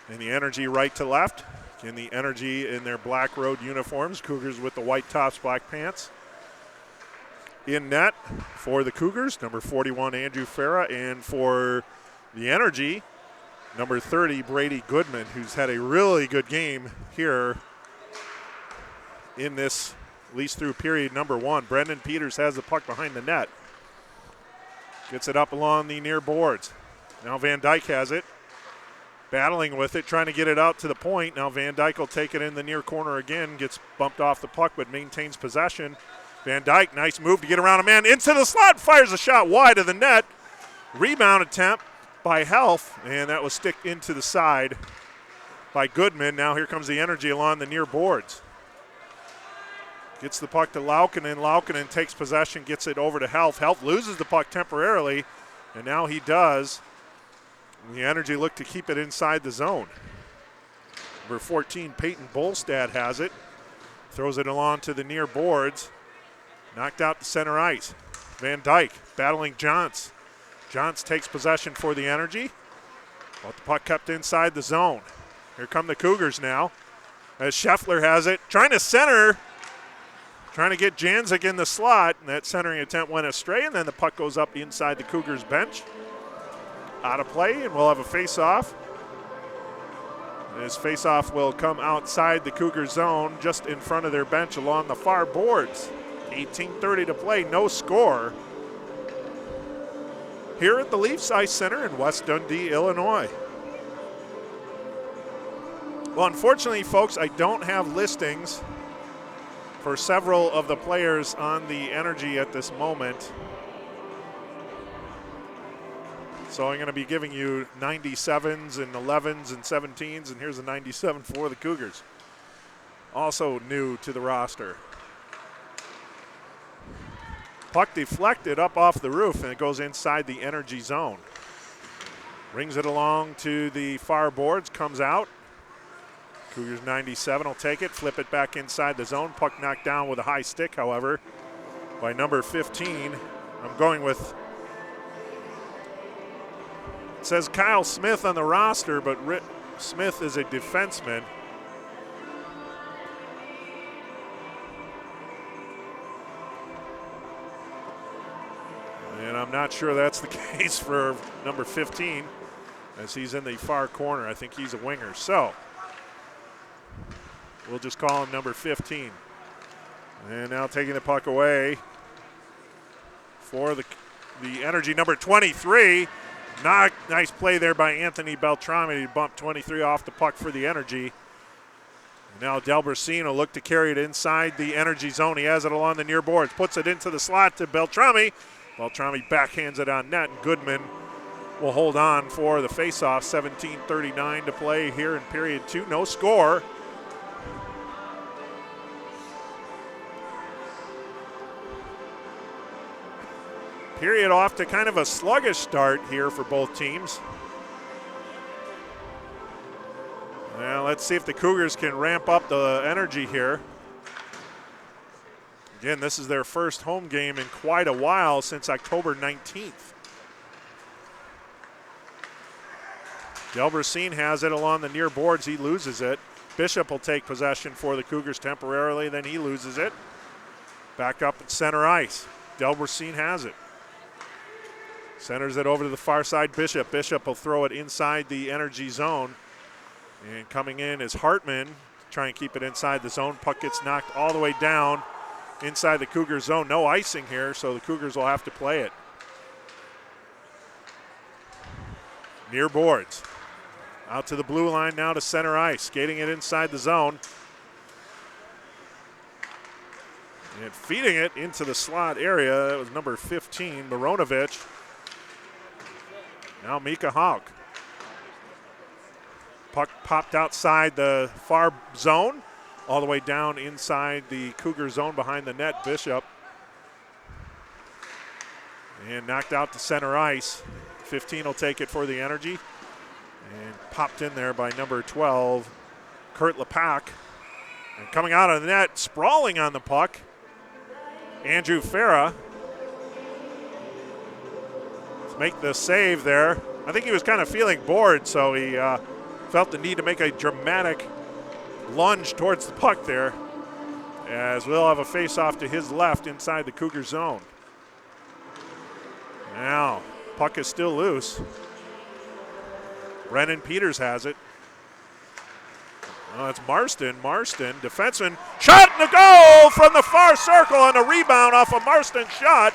and the Energy right to left. And the Energy in their black road uniforms, Cougars with the white tops, black pants. In net for the Cougars, number 41, Andrew Farah, and for the Energy, number 30, Brady Goodman, who's had a really good game here in this, at least through period number 1. Brendan Peters has the puck behind the net. Gets it up along the near boards. Now Van Dyke has it. Battling with it, trying to get it out to the point. Now Van Dyke will take it in the near corner again. Gets bumped off the puck, but maintains possession. Van Dyke, nice move to get around a man. Into the slot, fires a shot wide of the net. Rebound attempt by Health, and that was sticked into the side by Goodman. Now here comes the Energy along the near boards. Gets the puck to Laukkanen. Laukkanen takes possession, gets it over to Health. Health loses the puck temporarily, and now he does. The Energy look to keep it inside the zone. Number 14, Peyton Bolstad has it. Throws it along to the near boards. Knocked out to center ice. Van Dyke battling Johns. Johns takes possession for the Energy. But the puck kept inside the zone. Here come the Cougars now. As Scheffler has it. Trying to center. Trying to get Janzik in the slot. And that centering attempt went astray. And then the puck goes up inside the Cougars bench. Out of play. And we'll have a face-off. This face-off will come outside the Cougars zone. Just in front of their bench along the far boards. 18:30 to play. No score. Here at the Leafs Ice Center in West Dundee, Illinois. Well, unfortunately, folks, I don't have listings for several of the players on the Energy at this moment. So I'm going to be giving you 97s and 11s and 17s, and here's a 97 for the Cougars. Also new to the roster. Puck deflected up off the roof, and it goes inside the Energy zone. Brings it along to the far boards, comes out. Cougars 97 will take it, flip it back inside the zone. Puck knocked down with a high stick, however, by number 15. I'm going with, it says Kyle Smith on the roster, but Smith is a defenseman. And I'm not sure that's the case for number 15, as he's in the far corner. I think he's a winger. So we'll just call him number 15. And now taking the puck away for the Energy, number 23. Nice play there by Anthony Beltrami. He bumped 23 off the puck for the Energy. Now Delbrosine will look to carry it inside the Energy zone. He has it along the near boards. Puts it into the slot to Beltrami. Beltrami backhands it on net, and Goodman will hold on for the faceoff. 17:39 to play here in period 2. No score. Period off to kind of a sluggish start here for both teams. Well, let's see if the Cougars can ramp up the energy here. Again, this is their first home game in quite a while, since October 19th. Delbrosine has it along the near boards. He loses it. Bishop will take possession for the Cougars temporarily, then he loses it. Back up at center ice. Delbrosine has it. Centers it over to the far side, Bishop. Bishop will throw it inside the Energy zone. And coming in is Hartman, trying to keep it inside the zone. Puck gets knocked all the way down inside the Cougars zone. No icing here, so the Cougars will have to play it. Near boards. Out to the blue line now to center ice. Skating it inside the zone. And feeding it into the slot area. That was number 15, Mironovic. Now Mika Hawk. Puck popped outside the far zone, all the way down inside the Cougar zone behind the net. Bishop. And knocked out to center ice. 15 will take it for the Energy. And popped in there by number 12, Kurt Lepak. And coming out of the net, sprawling on the puck, Andrew Farah. Let's make the save there. I think he was kind of feeling bored, so he felt the need to make a dramatic lunge towards the puck there, as we'll have a face-off to his left inside the Cougar zone. Now, puck is still loose. Brennan Peters has it. Oh, it's Marston. Marston, defenseman, shot and a goal from the far circle on a rebound off a Marston shot.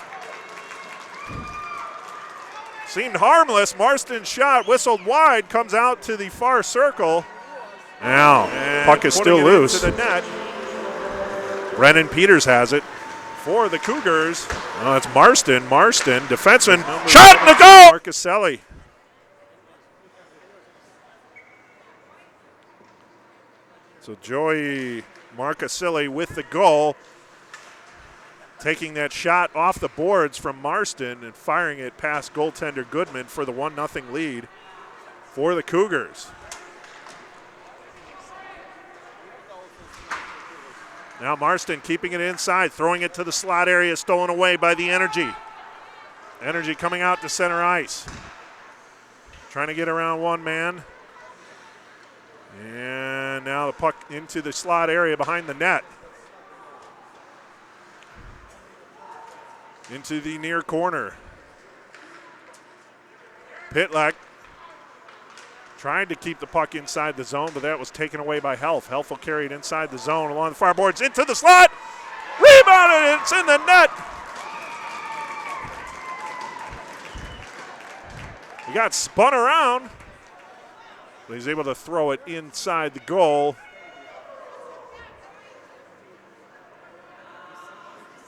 Seemed harmless. Marston's shot whistled wide, comes out to the far circle. Now, puck is still loose. Into the net. Brennan Peters has it for the Cougars. Oh, it's Marston. Marston, defenseman, shot and a goal. Marcuselli. So Joey Marcuselli with the goal, taking that shot off the boards from Marston and firing it past goaltender Goodman for the 1-0 lead for the Cougars. Now Marston keeping it inside, throwing it to the slot area, stolen away by the Energy. Energy coming out to center ice. Trying to get around one man. And now the puck into the slot area behind the net. Into the near corner. Pitlick tried to keep the puck inside the zone, but that was taken away by Helf. Helf will carry it inside the zone along the far boards into the slot. Rebounded, it's in the net. He got spun around. But he's able to throw it inside the goal.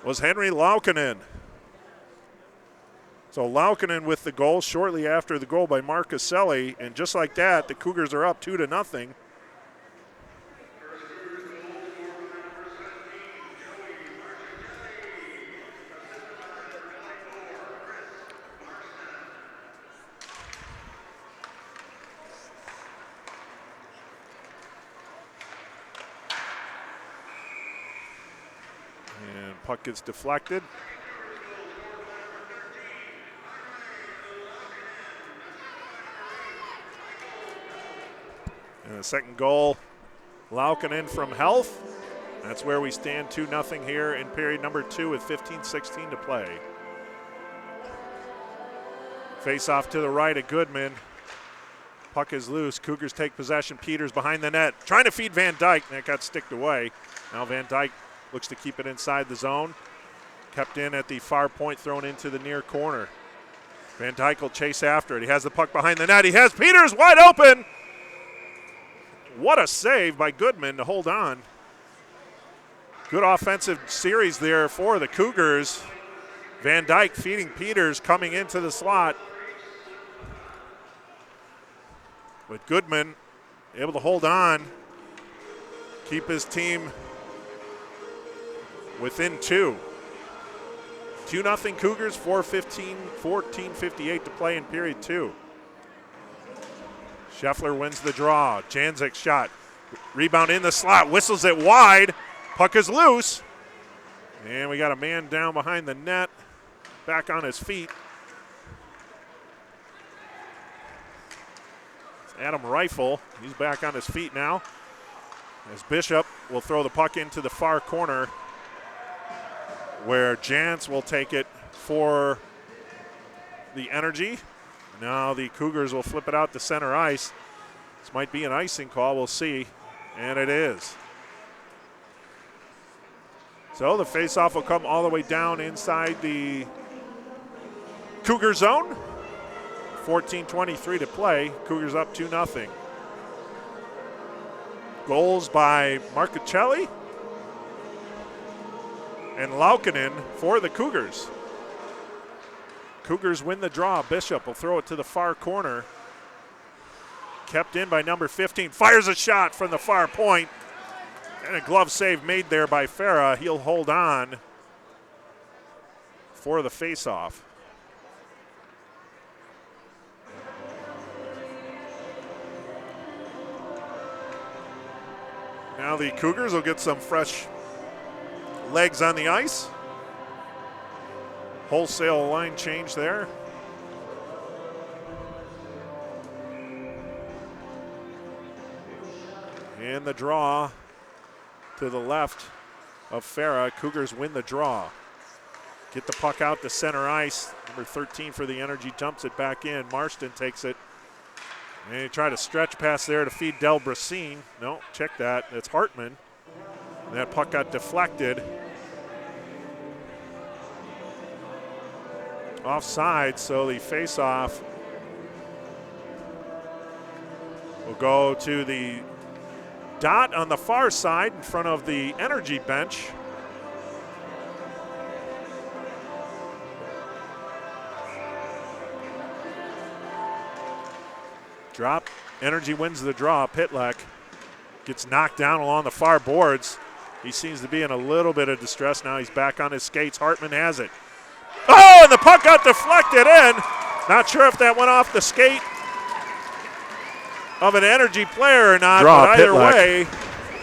Was Henry Laukkonen. So Laukkonen with the goal shortly after the goal by Marcuselli. And just like that, the Cougars are up 2-0. Puck gets deflected. And the second goal, Laukkonen from Health. That's where we stand 2-0 here in period number 2 with 15:16 to play. Face off to the right of Goodman. Puck is loose. Cougars take possession. Peters behind the net. Trying to feed Van Dyke. That got sticked away. Now Van Dyke looks to keep it inside the zone. Kept in at the far point, thrown into the near corner. Van Dyke will chase after it. He has the puck behind the net. He has Peters wide open. What a save by Goodman to hold on. Good offensive series there for the Cougars. Van Dyke feeding Peters coming into the slot. But Goodman able to hold on, keep his team within 2. 2-0 Cougars, 14:58 to play in period 2. Scheffler wins the draw. Janzik's shot. Rebound in the slot. Whistles it wide. Puck is loose. And we got a man down behind the net. Back on his feet. It's Adam Rifle. He's back on his feet now. As Bishop will throw the puck into the far corner, where Jantz will take it for the Energy. Now the Cougars will flip it out to center ice. This might be an icing call, we'll see. And it is. So the faceoff will come all the way down inside the Cougar zone. 14:23 to play. Cougars up 2-0. Goals by Marcuccelli and Laukkanen for the Cougars. Cougars win the draw. Bishop will throw it to the far corner. Kept in by number 15. Fires a shot from the far point. And a glove save made there by Farah. He'll hold on for the faceoff. Now the Cougars will get some fresh legs on the ice. Wholesale line change there. And the draw to the left of Farah. Cougars win the draw. Get the puck out to center ice. Number 13 for the Energy dumps it back in. Marston takes it. And he tried a stretch pass there to feed Del Bracine. No, check that. It's Hartman. And that puck got deflected. Offside, so the face-off will go to the dot on the far side in front of the Energy bench. Drop. Energy wins the draw. Pitlack gets knocked down along the far boards. He seems to be in a little bit of distress now. He's back on his skates. Hartman has it. Oh, and the puck got deflected in. Not sure if that went off the skate of an Energy player or not, but either way.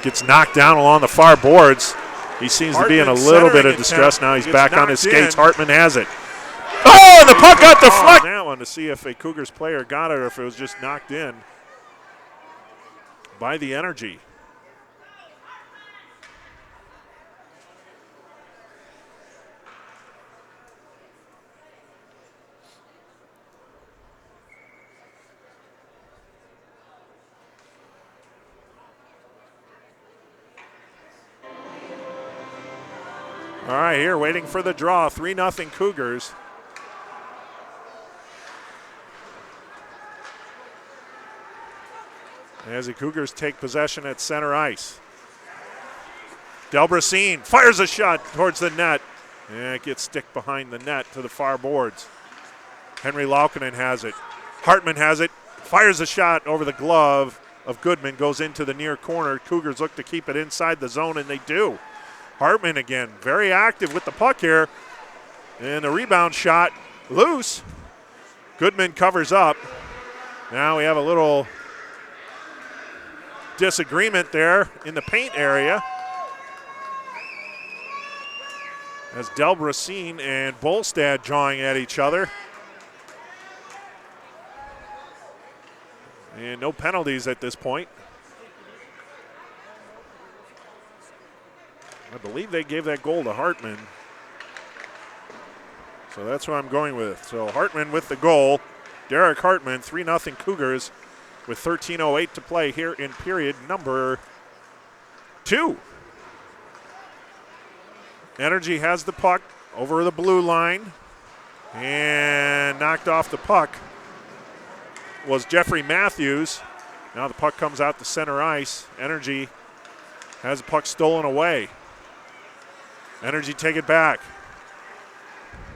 Gets knocked down along the far boards. He seems to be in a little bit of distress now. He's back on his skates. Hartman has it. Oh, and the puck got deflected. That one to see if a Cougars player got it or if it was just knocked in by the Energy. All right, here waiting for the draw. 3-0 Cougars. As the Cougars take possession at center ice. Del Bracine fires a shot towards the net. And it gets stick behind the net to the far boards. Henry Laukkanen has it. Hartman has it. Fires a shot over the glove of Goodman. Goes into the near corner. Cougars look to keep it inside the zone, and they do. Hartman again, very active with the puck here. And the rebound shot loose. Goodman covers up. Now we have a little disagreement there in the paint area. As Del Bracine and Bolstad jawing at each other. And no penalties at this point. I believe they gave that goal to Hartman. So that's who I'm going with. So Hartman with the goal. Derek Hartman, 3-0 Cougars with 13:08 to play here in period number 2. Energy has the puck over the blue line. And knocked off the puck was Jeffrey Matthews. Now the puck comes out to center ice. Energy has the puck stolen away. Energy take it back.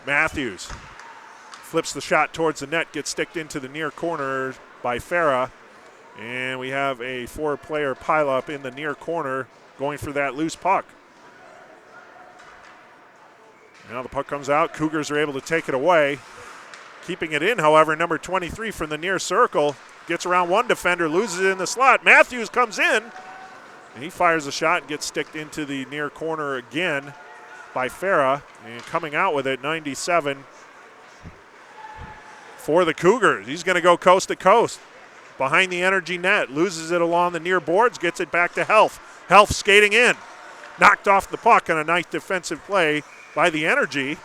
Matthews flips the shot towards the net, gets sticked into the near corner by Farah. And we have a 4-player pileup in the near corner going for that loose puck. Now the puck comes out. Cougars are able to take it away. Keeping it in, however, number 23 from the near circle. Gets around one defender, loses it in the slot. Matthews comes in. And he fires a shot and gets sticked into the near corner again by Farah. And coming out with it, 97 for the Cougars. He's going to go coast to coast. Behind the Energy net, loses it along the near boards, gets it back to Health. Health skating in. Knocked off the puck on a nice defensive play by the Energy.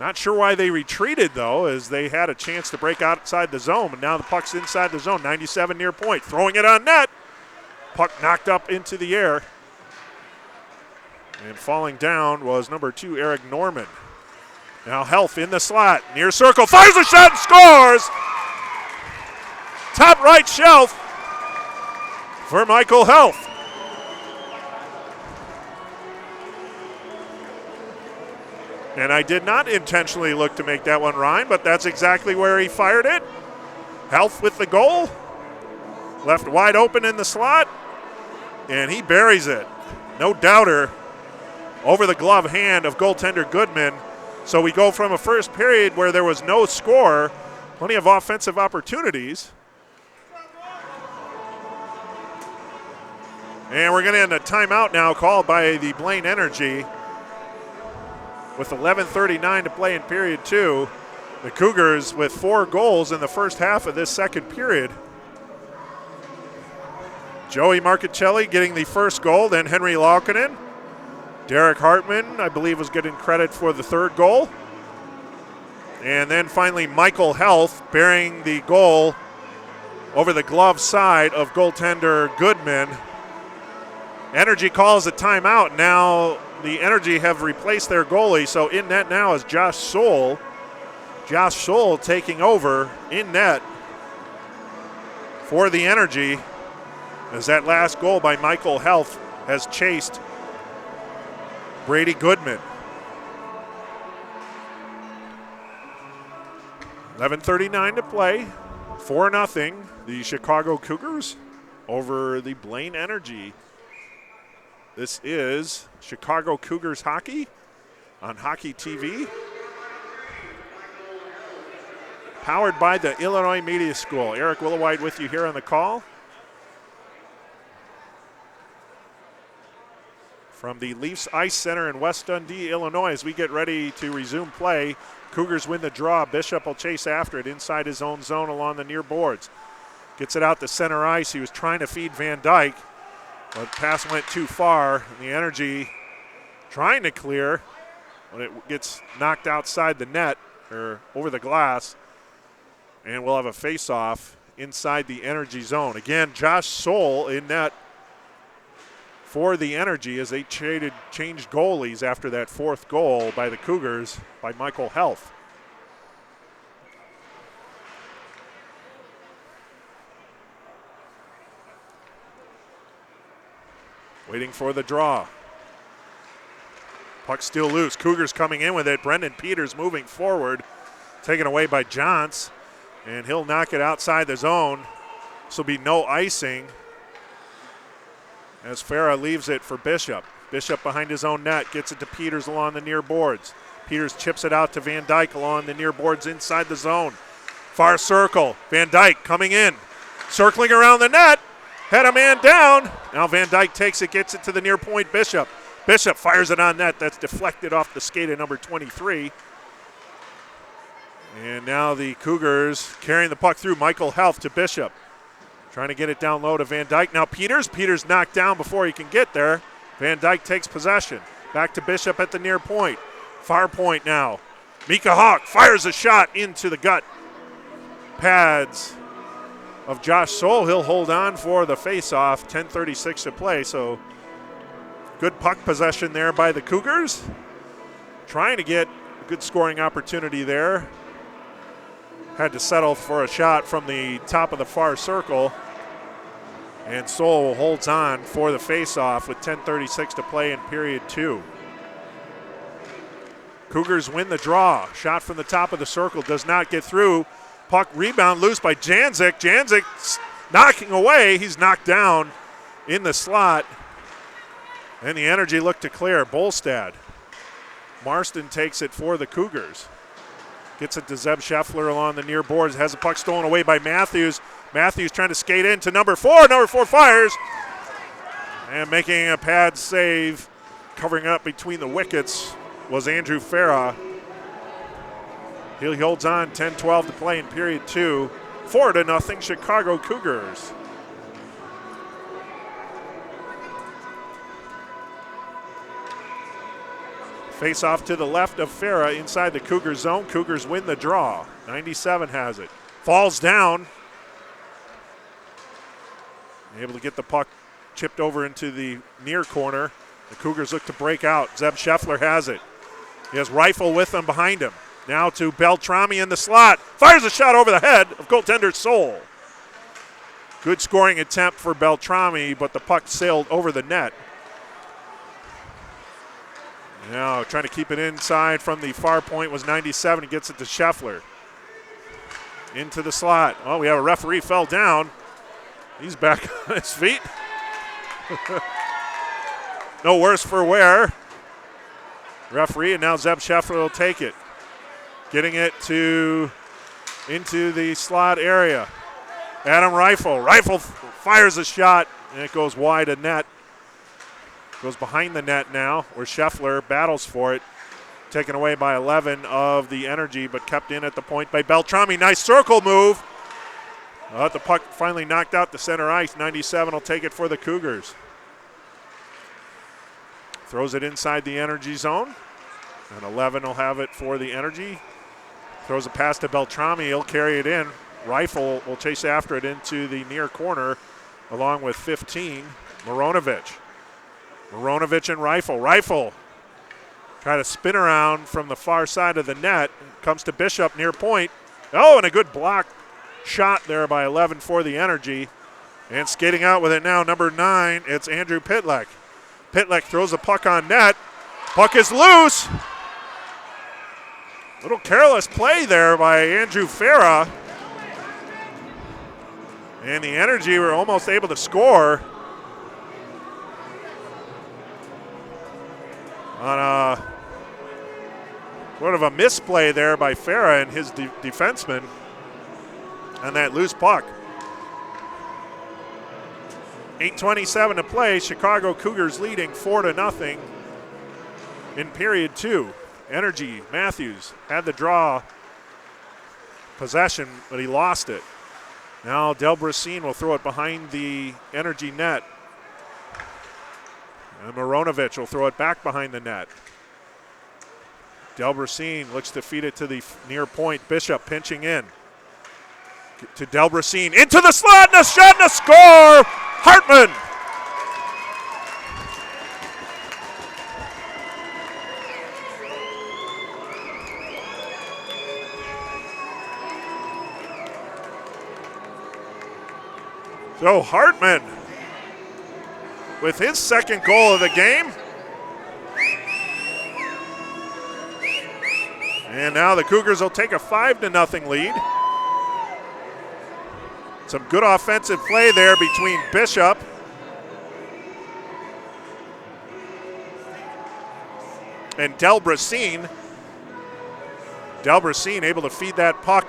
Not sure why they retreated, though, as they had a chance to break outside the zone, but now the puck's inside the zone, 97 near point. Throwing it on net. Puck knocked up into the air. And falling down was number 2, Eric Norman. Now Health in the slot, near circle, fires a shot and scores! Top right shelf for Michael Health. And I did not intentionally look to make that one rhyme, but that's exactly where he fired it. Health with the goal. Left wide open in the slot. And he buries it. No doubter over the glove hand of goaltender Goodman. So we go from a first period where there was no score, plenty of offensive opportunities. And we're going to end a timeout now called by the Blaine Energy. With 11:39 to play in period 2. The Cougars with 4 goals in the first half of this second period. Joey Marcichelli getting the first goal, then Henry Laukkonen. Derek Hartman, I believe, was getting credit for the third goal. And then finally Michael Health bearing the goal over the glove side of goaltender Goodman. Energy calls a timeout. Now the Energy have replaced their goalie, so in net now is Josh Soule. Josh Soule taking over in net for the Energy, as that last goal by Michael Health has chased Brady Goodman. 11:39 to play, 4-0, the Chicago Cougars over the Blaine Energy. This is Chicago Cougars hockey on Hockey TV. Powered by the Illinois Media School. Eric Willowide with you here on the call. From the Leafs Ice Center in West Dundee, Illinois, as we get ready to resume play. Cougars win the draw. Bishop will chase after it inside his own zone along the near boards. Gets it out to center ice. He was trying to feed Van Dyke, but pass went too far. And the Energy trying to clear when it gets knocked outside the net or over the glass. And we'll have a face-off inside the Energy zone. Again, Josh Soule in net for the Energy as they changed goalies after that fourth goal by the Cougars by Michael Health. Waiting for the draw. Puck still loose. Cougars coming in with it. Brendan Peters moving forward. Taken away by Johns. And he'll knock it outside the zone. This will be no icing as Farah leaves it for Bishop. Bishop behind his own net. Gets it to Peters along the near boards. Peters chips it out to Van Dyke along the near boards inside the zone. Far circle. Van Dyke coming in. Circling around the net. Had a man down. Now Van Dyke takes it, gets it to the near point Bishop. Bishop fires it on net. That's deflected off the skate of number 23. And now the Cougars carrying the puck through. Michael Health to Bishop. Trying to get it down low to Van Dyke. Now Peters. Peters knocked down before he can get there. Van Dyke takes possession. Back to Bishop at the near point. Far point now. Mika Hawk fires a shot into the gut pads of Josh Soule. He'll hold on for the face-off. 10:36 to play, so good puck possession there by the Cougars. Trying to get a good scoring opportunity there. Had to settle for a shot from the top of the far circle. And Soule holds on for the face-off with 10:36 to play in period 2. Cougars win the draw. Shot from the top of the circle does not get through. Puck rebound loose by Janzik. Janzik knocking away. He's knocked down in the slot. And the Energy look to clear. Bolstad. Marston takes it for the Cougars. Gets it to Zeb Scheffler along the near boards. Has the puck stolen away by Matthews. Matthews trying to skate in to number 4. Number 4 fires. And making a pad save, covering up between the wickets, was Andrew Farah. He holds on. 10-12 to play in period 2. 4-0 Chicago Cougars. Face off to the left of Farah inside the Cougar zone. Cougars win the draw. 97 has it. Falls down. Able to get the puck chipped over into the near corner The Cougars look to break out. Zeb Scheffler has it. He has Rifle with him behind him. Now to Beltrami in the slot. Fires a shot over the head of goaltender Soul. Good scoring attempt for Beltrami, but the puck sailed over the net. Now trying to keep it inside from the far point was 97. He gets it to Scheffler. Into the slot. Oh, we have a referee fell down. He's back on his feet. No worse for wear. Referee, and now Zeb Scheffler will take it. Getting it into the slot area. Adam Rifle. Rifle fires a shot, and it goes wide of net. Goes behind the net now, where Scheffler battles for it. Taken away by 11 of the Energy, but kept in at the point by Beltrami. Nice circle move. The puck finally knocked out the center ice. 97 will take it for the Cougars. Throws it inside the Energy zone. And 11 will have it for the Energy. Throws a pass to Beltrami. He'll carry it in. Rifle will chase after it into the near corner, along with 15, Mironovic. Mironovic and Rifle. Rifle try to spin around from the far side of the net. Comes to Bishop near point. Oh, and a good block shot there by 11 for the Energy. And skating out with it now, number 9, it's Andrew Pitlick. Pitlick throws the puck on net. Puck is loose. Little careless play there by Andrew Farah. And the Energy were almost able to score on a sort of a misplay there by Farah and his defenseman on that loose puck. 8:27 to play. Chicago Cougars leading 4-0 in period 2. Energy, Matthews had the draw possession, but he lost it. Now Delbrasine will throw it behind the Energy net. And Mironovic will throw it back behind the net. Delbrasine looks to feed it to the near point. Bishop pinching in. To Delbrasine, into the slot, and a shot and a score! Hartman! So Hartman with his second goal of the game. And now the Cougars will take a 5-0 lead. Some good offensive play there between Bishop and Delbrasine. Delbrasine able to feed that puck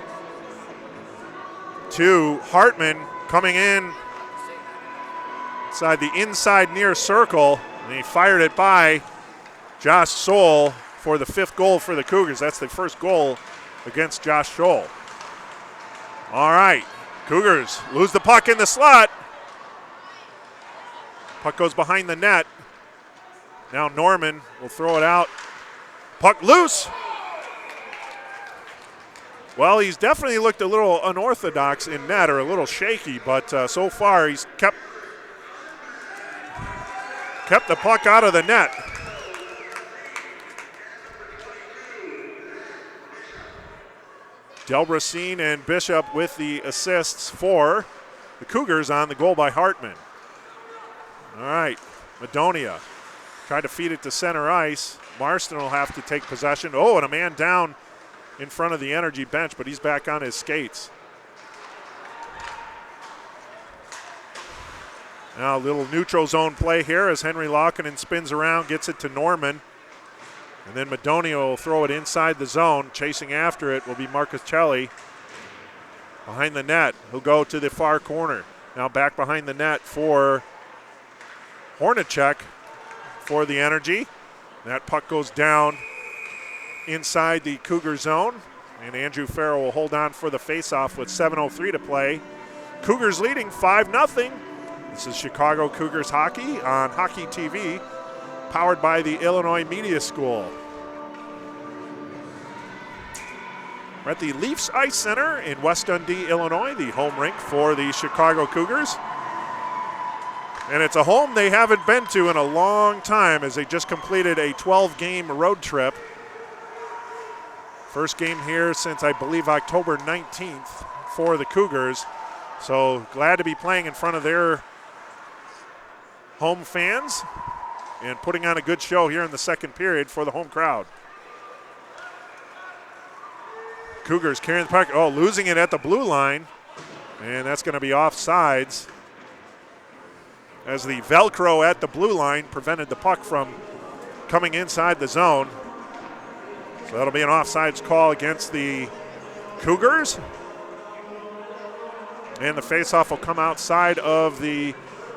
to Hartman, coming in inside the inside near circle, and he fired it by Josh Soul for the 5th goal for the Cougars. That's the first goal against Josh Scholl. All right, Cougars lose the puck in the slot. Puck goes behind the net. Now Norman will throw it out. Puck loose. Well, he's definitely looked a little unorthodox in net, or a little shaky, but so far he's kept the puck out of the net. Delbrasine and Bishop with the assists for the Cougars on the goal by Hartman. All right, Madonia tried to feed it to center ice. Marston will have to take possession. Oh, and a man down in front of the Energy bench, but he's back on his skates. Now a little neutral zone play here as Henry Laukkanen spins around, gets it to Norman. And then Madonia will throw it inside the zone. Chasing after it will be Marcus Celli. Behind the net, he'll go to the far corner. Now back behind the net for Hornacek for the Energy. That puck goes down inside the Cougar zone. And Andrew Farrell will hold on for the faceoff with 7:03 to play. Cougars leading 5-0. This is Chicago Cougars hockey on Hockey TV, powered by the Illinois Media School. We're at the Leafs Ice Center in West Dundee, Illinois, the home rink for the Chicago Cougars. And it's a home they haven't been to in a long time as they just completed a 12-game road trip. First game here since, I believe, October 19th for the Cougars. So glad to be playing in front of their home fans and putting on a good show here in the second period for the home crowd. Cougars carrying the puck. Oh, losing it at the blue line. And that's going to be offsides, as the Velcro at the blue line prevented the puck from coming inside the zone. So that'll be an offsides call against the Cougars. And the faceoff will come outside of the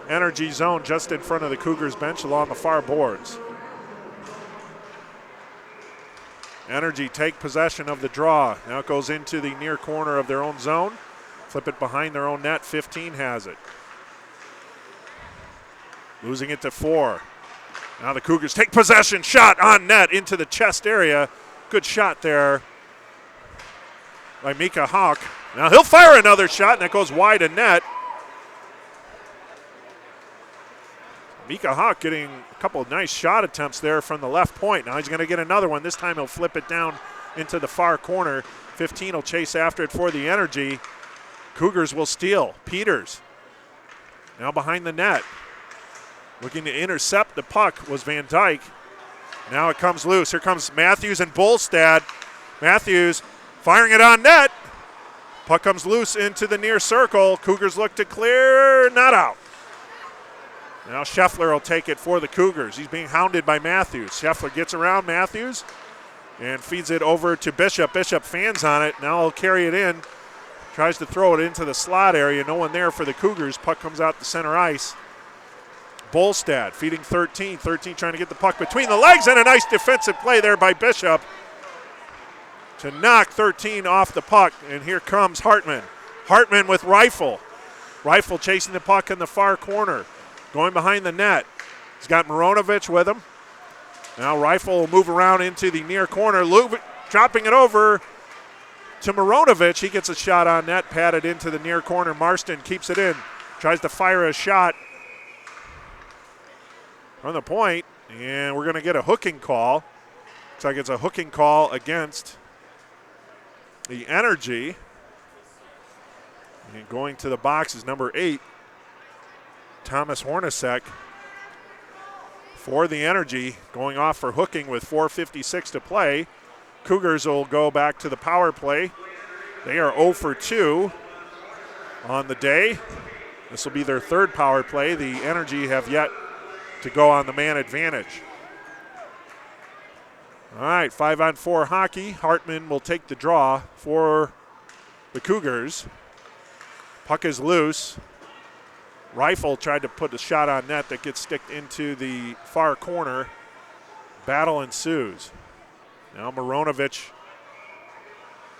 energy zone just in front of the Cougars bench along the far boards. Energy take possession of the draw. Now it goes into the near corner of their own zone. Flip it behind their own net. 15 has it. Losing it to 4. Now the Cougars take possession. Shot on net into the chest area. Good shot there by Mika Hawk. Now he'll fire another shot, and that goes wide of net. Mika Hawk getting a couple of nice shot attempts there from the left point. Now he's going to get another one. This time he'll flip it down into the far corner. 15 will chase after it for the Energy. Cougars will steal. Peters now behind the net. Looking to intercept the puck was Van Dyke. Now it comes loose. Here comes Matthews and Bolstad. Matthews firing it on net. Puck comes loose into the near circle. Cougars look to clear, not out. Now Scheffler will take it for the Cougars. He's being hounded by Matthews. Scheffler gets around Matthews and feeds it over to Bishop. Bishop fans on it. Now he'll carry it in. Tries to throw it into the slot area. No one there for the Cougars. Puck comes out to center ice. Bolstad feeding 13. 13 trying to get the puck between the legs, and a nice defensive play there by Bishop to knock 13 off the puck. And here comes Hartman. Hartman with Rifle. Rifle chasing the puck in the far corner. Going behind the net. He's got Mironovic with him. Now Rifle will move around into the near corner. Dropping it over to Mironovic. He gets a shot on net, patted into the near corner. Marston keeps it in. Tries to fire a shot from the point, and we're going to get a hooking call. Looks like it's a hooking call against the Energy. And going to the box is number 8, Thomas Hornacek, for the Energy, going off for hooking with 4:56 to play. Cougars will go back to the power play. They are 0 for 2 on the day. This will be their third power play. The Energy have yet to go on the man advantage. All right, 5-on-4 hockey. Hartman will take the draw for the Cougars. Puck is loose. Rifle tried to put a shot on net that gets sticked into the far corner. Battle ensues. Now Mironovic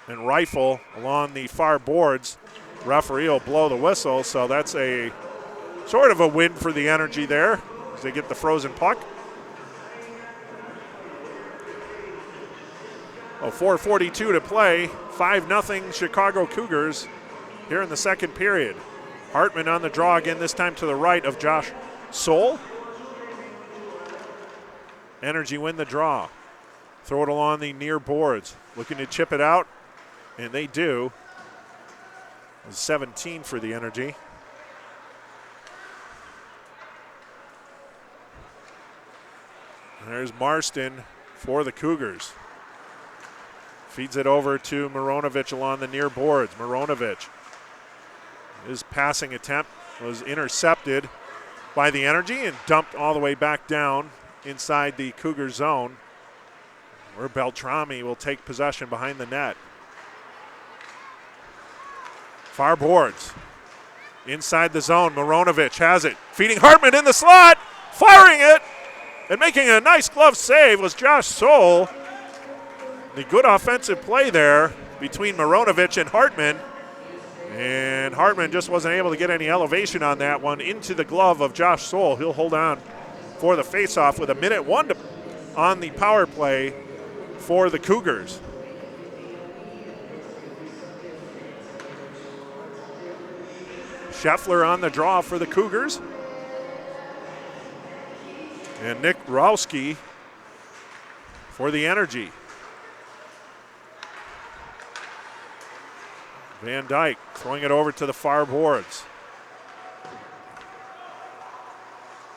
and Rifle along the far boards. Referee will blow the whistle, so that's a sort of a win for the Energy there as they get the frozen puck. 4:42 to play. 5-0 Chicago Cougars here in the second period. Hartman on the draw again, this time to the right of Josh Soul. Energy win the draw. Throw it along the near boards. Looking to chip it out, and they do. 17 for the Energy. There's Marston for the Cougars. Feeds it over to Mironovic along the near boards. Mironovic. His passing attempt was intercepted by the Energy and dumped all the way back down inside the Cougar zone, where Beltrami will take possession behind the net. Far boards. Inside the zone, Mironovic has it. Feeding Hartman in the slot. Firing it. And making a nice glove save was Josh Soul. The good offensive play there between Mironovic and Hartman. And Hartman just wasn't able to get any elevation on that one into the glove of Josh Soul. He'll hold on for the faceoff with 1:01 on the power play for the Cougars. Scheffler on the draw for the Cougars. And Nick Rowski for the Energy. Van Dyke throwing it over to the far boards.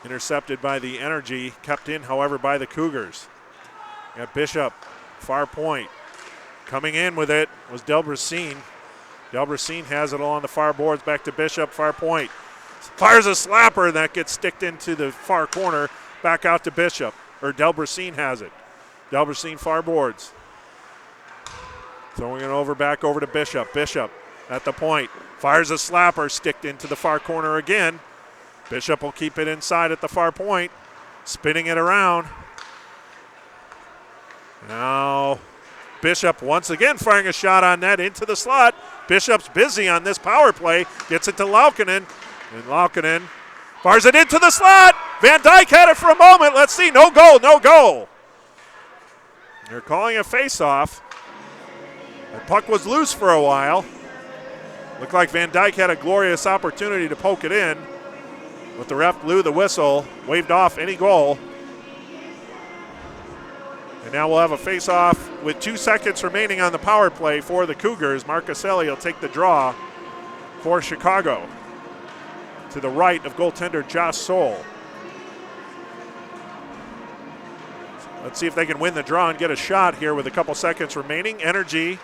Intercepted by the Energy, kept in, however, by the Cougars. Got Bishop, far point. Coming in with it was Delbrasine. Delbrasine has it along the far boards, back to Bishop, far point. Fires a slapper, and that gets sticked into the far corner, back out to Bishop. Or Delbrasine has it. Delbrasine far boards. Throwing it over, back over to Bishop. Bishop at the point. Fires a slapper, sticked into the far corner again. Bishop will keep it inside at the far point. Spinning it around. Now Bishop once again firing a shot on net into the slot. Bishop's busy on this power play. Gets it to Laukkanen. And Laukkanen fires it into the slot. Van Dyke had it for a moment. Let's see. No goal, no goal. They're calling a face-off. The puck was loose for a while. Looked like Van Dyke had a glorious opportunity to poke it in, but the ref blew the whistle, waved off any goal. And now we'll have a face-off with 2 seconds remaining on the power play for the Cougars. Marcaselli will take the draw for Chicago to the right of goaltender Josh Soul. Let's see if they can win the draw and get a shot here with a couple seconds remaining. Energy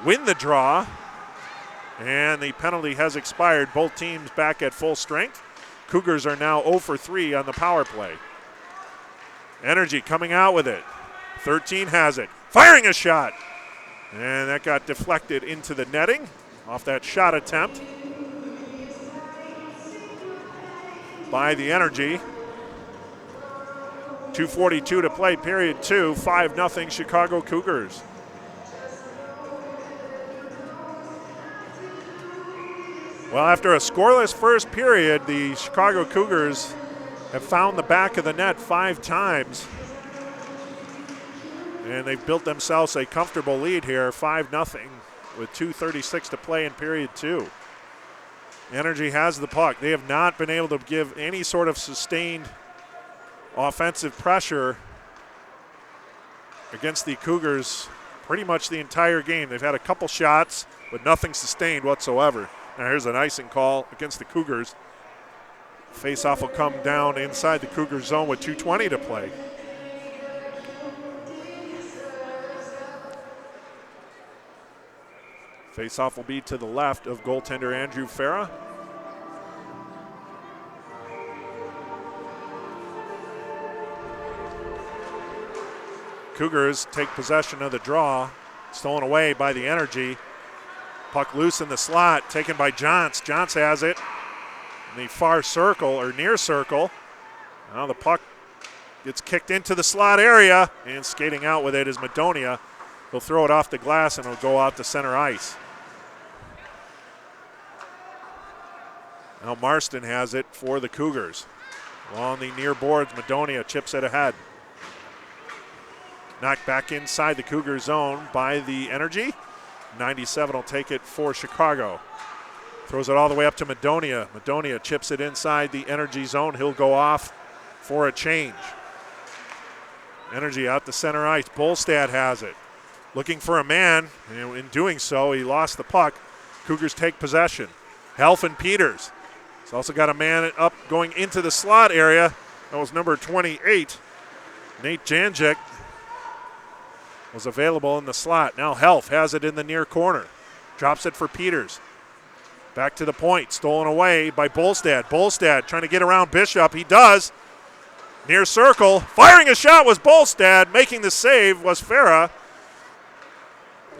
win the draw, and the penalty has expired. Both teams back at full strength. Cougars are now 0 for 3 on the power play. Energy coming out with it. 13 has it. Firing a shot. And that got deflected into the netting off that shot attempt by the Energy. 2:42 to play, period 2. 5-0 Chicago Cougars. Well, after a scoreless first period, the Chicago Cougars have found the back of the net 5 times. And they've built themselves a comfortable lead here, 5-0, with 2:36 to play in period 2. Energy has the puck. They have not been able to give any sort of sustained offensive pressure against the Cougars pretty much the entire game. They've had a couple shots, but nothing sustained whatsoever. Now here's an icing call against the Cougars. Face-off will come down inside the Cougars zone with 2:20 to play. Face-off will be to the left of goaltender Andrew Farah. Cougars take possession of the draw. Stolen away by the Energy. Puck loose in the slot, taken by Johns. Johns has it in the far circle, or near circle. Now the puck gets kicked into the slot area, and skating out with it is Madonia. He'll throw it off the glass, and it'll go out to center ice. Now Marston has it for the Cougars. Along the near boards, Madonia chips it ahead. Knocked back inside the Cougar zone by the Energy. 97 will take it for Chicago. Throws it all the way up to Madonia. Madonia chips it inside the Energy zone. He'll go off for a change. Energy out to center ice. Bolstad has it. Looking for a man, and in doing so, he lost the puck. Cougars take possession. Helf and Peters. He's also got a man up going into the slot area. That was number 28. Nate Janjic was available in the slot. Now Helf has it in the near corner. Drops it for Peters. Back to the point. Stolen away by Bolstad. Bolstad trying to get around Bishop. He does. Near circle. Firing a shot was Bolstad. Making the save was Farah.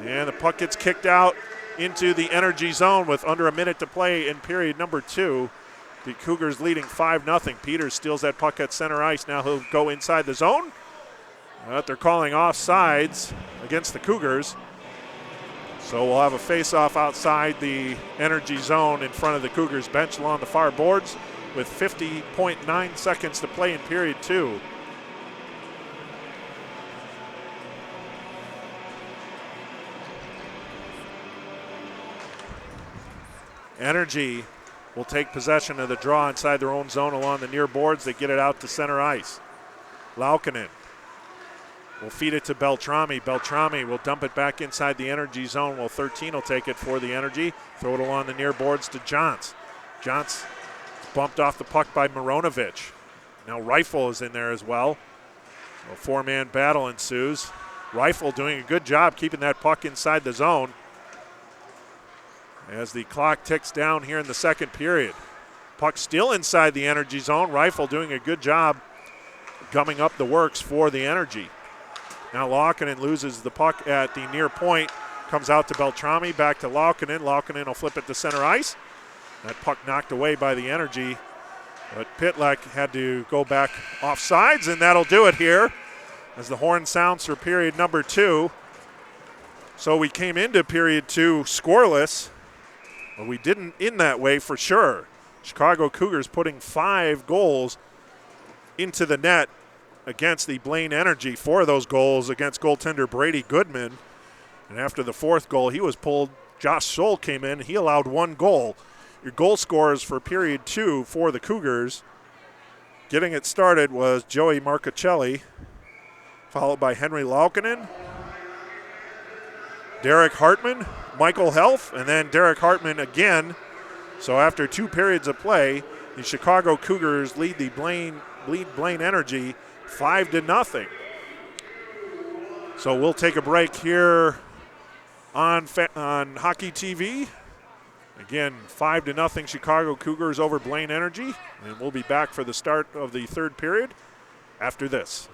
And the puck gets kicked out into the Energy zone with under a minute to play in period number 2. The Cougars leading 5-0. Peters steals that puck at center ice. Now he'll go inside the zone. But they're calling offsides against the Cougars. So we'll have a face-off outside the Energy zone in front of the Cougars bench along the far boards with 50.9 seconds to play in period 2. Energy will take possession of the draw inside their own zone along the near boards. They get it out to center ice. Laukkanen will feed it to Beltrami. Beltrami will dump it back inside the energy zone. Well, 13 will take it for the energy. Throw it along the near boards to Johns. Johns bumped off the puck by Mironovic. Now Rifle is in there as well. A four-man battle ensues. Rifle doing a good job keeping that puck inside the zone as the clock ticks down here in the second period. Puck still inside the energy zone. Rifle doing a good job gumming up the works for the energy. Now Laukkanen loses the puck at the near point. Comes out to Beltrami, back to Laukkanen. Laukkanen will flip it to center ice. That puck knocked away by the energy. But Pitlick had to go back off sides, and that'll do it here as the horn sounds for period number 2. So we came into period 2 scoreless, but we didn't end that way for sure. Chicago Cougars putting 5 goals into the net against the Blaine Energy. 4 of those goals against goaltender Brady Goodman. And after the 4th goal, he was pulled. Josh Scholl came in. He allowed 1 goal. Your goal scorers for period 2 for the Cougars. Getting it started was Joey Marcuccelli, followed by Henry Laukkanen, Derek Hartman, Michael Helf, and then Derek Hartman again. So after 2 periods of play, the Chicago Cougars lead Blaine Energy 5-0. So we'll take a break here on Hockey TV. Again, 5-0 Chicago Cougars over Blaine Energy. And we'll be back for the start of the 3rd period after this.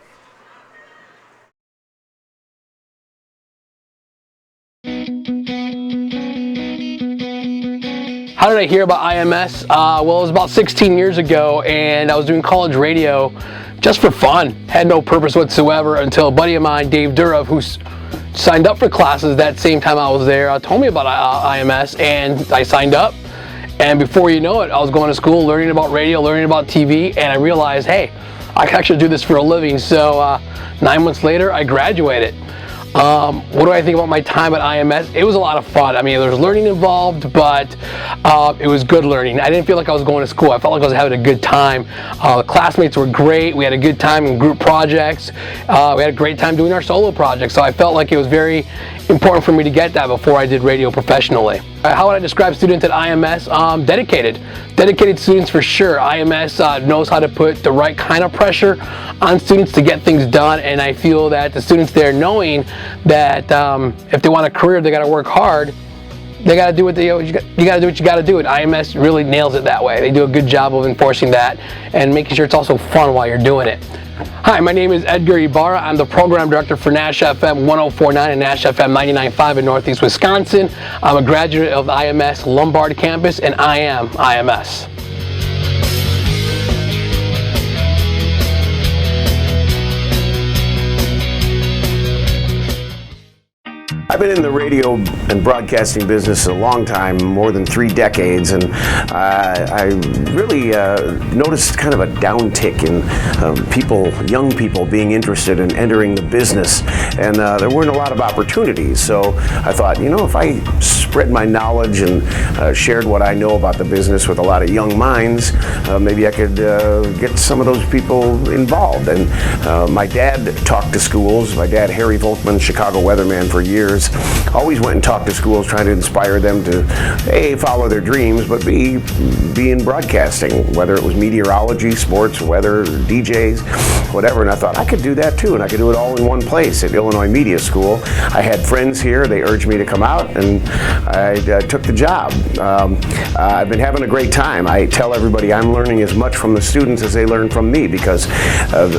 How did I hear about IMS? Well, it was about 16 years ago, and I was doing college radio just for fun. Had no purpose whatsoever until a buddy of mine, Dave Durov, who signed up for classes that same time I was there, told me about IMS, and I signed up. And before you know it, I was going to school, learning about radio, learning about TV, and I realized, hey, I can actually do this for a living. So 9 months later, I graduated. What do I think about my time at IMS? It was a lot of fun. I mean, there was learning involved, but it was good learning. I didn't feel like I was going to school. I felt like I was having a good time. The classmates were great. We had a good time in group projects. We had a great time doing our solo projects. So I felt like it was very important for me to get that before I did radio professionally. How would I describe students at IMS? Dedicated. Dedicated students for sure. IMS knows how to put the right kind of pressure on students to get things done, and I feel that the students there, knowing that if they want a career, they got to work hard. They got to do what you got to do what you got to do. And IMS really nails it that way. They do a good job of enforcing that and making sure it's also fun while you're doing it. Hi, my name is Edgar Ibarra. I'm the program director for Nash FM 104.9 and Nash FM 99.5 in Northeast Wisconsin. I'm a graduate of the IMS Lombard campus, and I am IMS. I've been in the radio and broadcasting business a long time, more than 3 decades, and I really noticed kind of a downtick in young people being interested in entering the business, and there weren't a lot of opportunities. So I thought, if I spread my knowledge and shared what I know about the business with a lot of young minds, maybe I could get some of those people involved. And my dad talked to schools. My dad, Harry Volkman, Chicago weatherman for years, always went and talked to schools trying to inspire them to A, follow their dreams, but B, be in broadcasting, whether it was meteorology, sports, weather, DJs, whatever. And I thought I could do that too, and I could do it all in one place at Illinois Media School. I had friends here. They urged me to come out, and I took the job. I've been having a great time. I tell everybody I'm learning as much from the students as they learn from me, because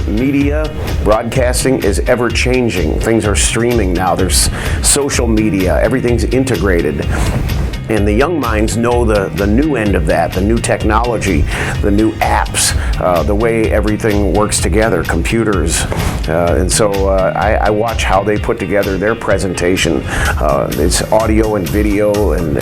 media, broadcasting is ever changing. Things are streaming now. There's social media, everything's integrated. And the young minds know the new end of that, the new technology, the new apps, the way everything works together, computers. And so I watch how they put together their presentation. It's audio and video and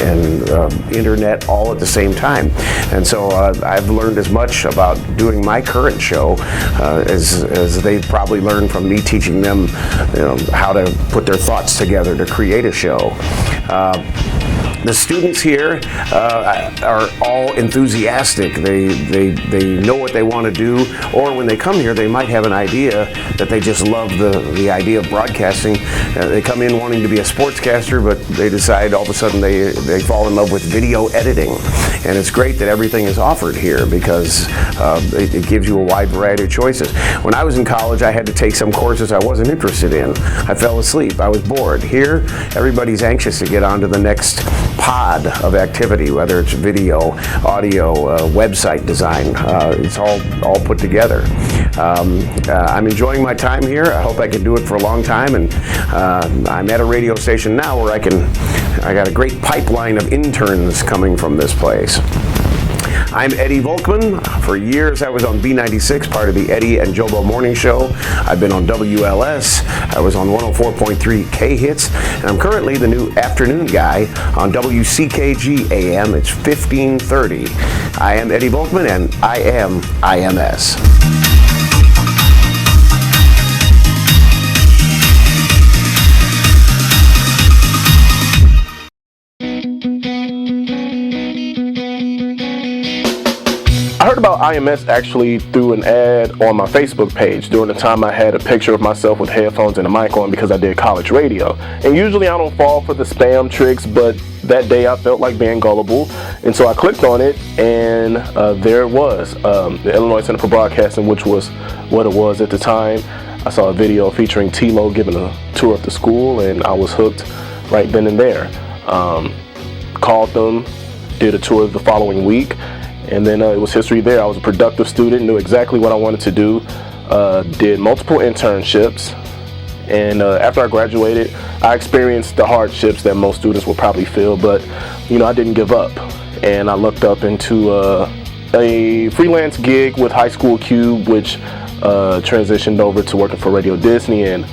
internet all at the same time. And so I've learned as much about doing my current show as they've probably learned from me teaching them how to put their thoughts together to create a show. The students here are all enthusiastic. They know what they want to do, or when they come here, they might have an idea that they just love the idea of broadcasting. They come in wanting to be a sportscaster, but they decide all of a sudden they fall in love with video editing. And it's great that everything is offered here because it gives you a wide variety of choices. When I was in college, I had to take some courses I wasn't interested in. I fell asleep. I was bored. Here, everybody's anxious to get on to the next pod of activity, whether it's video, audio, website design. It's all put together. I'm enjoying my time here. I hope I can do it for a long time, and I'm at a radio station now where I got a great pipeline of interns coming from this place. I'm Eddie Volkman. For years I was on B96, part of the Eddie and Jobo Morning Show. I've been on WLS. I was on 104.3 K-Hits. And I'm currently the new afternoon guy on WCKG AM. It's 1530. I am Eddie Volkman, and I am IMS. I heard about IMS actually through an ad on my Facebook page. During the time I had a picture of myself with headphones and a mic on because I did college radio. And usually I don't fall for the spam tricks, but that day I felt like being gullible. And so I clicked on it, and there it was, the Illinois Center for Broadcasting, which was what it was at the time. I saw a video featuring T-Lo giving a tour of the school, and I was hooked right then and there. Called them, did a tour the following week. And then it was history there. I was a productive student, knew exactly what I wanted to do, did multiple internships, and after I graduated, I experienced the hardships that most students will probably feel, but I didn't give up. And I looked up into a freelance gig with High School Cube, which transitioned over to working for Radio Disney, and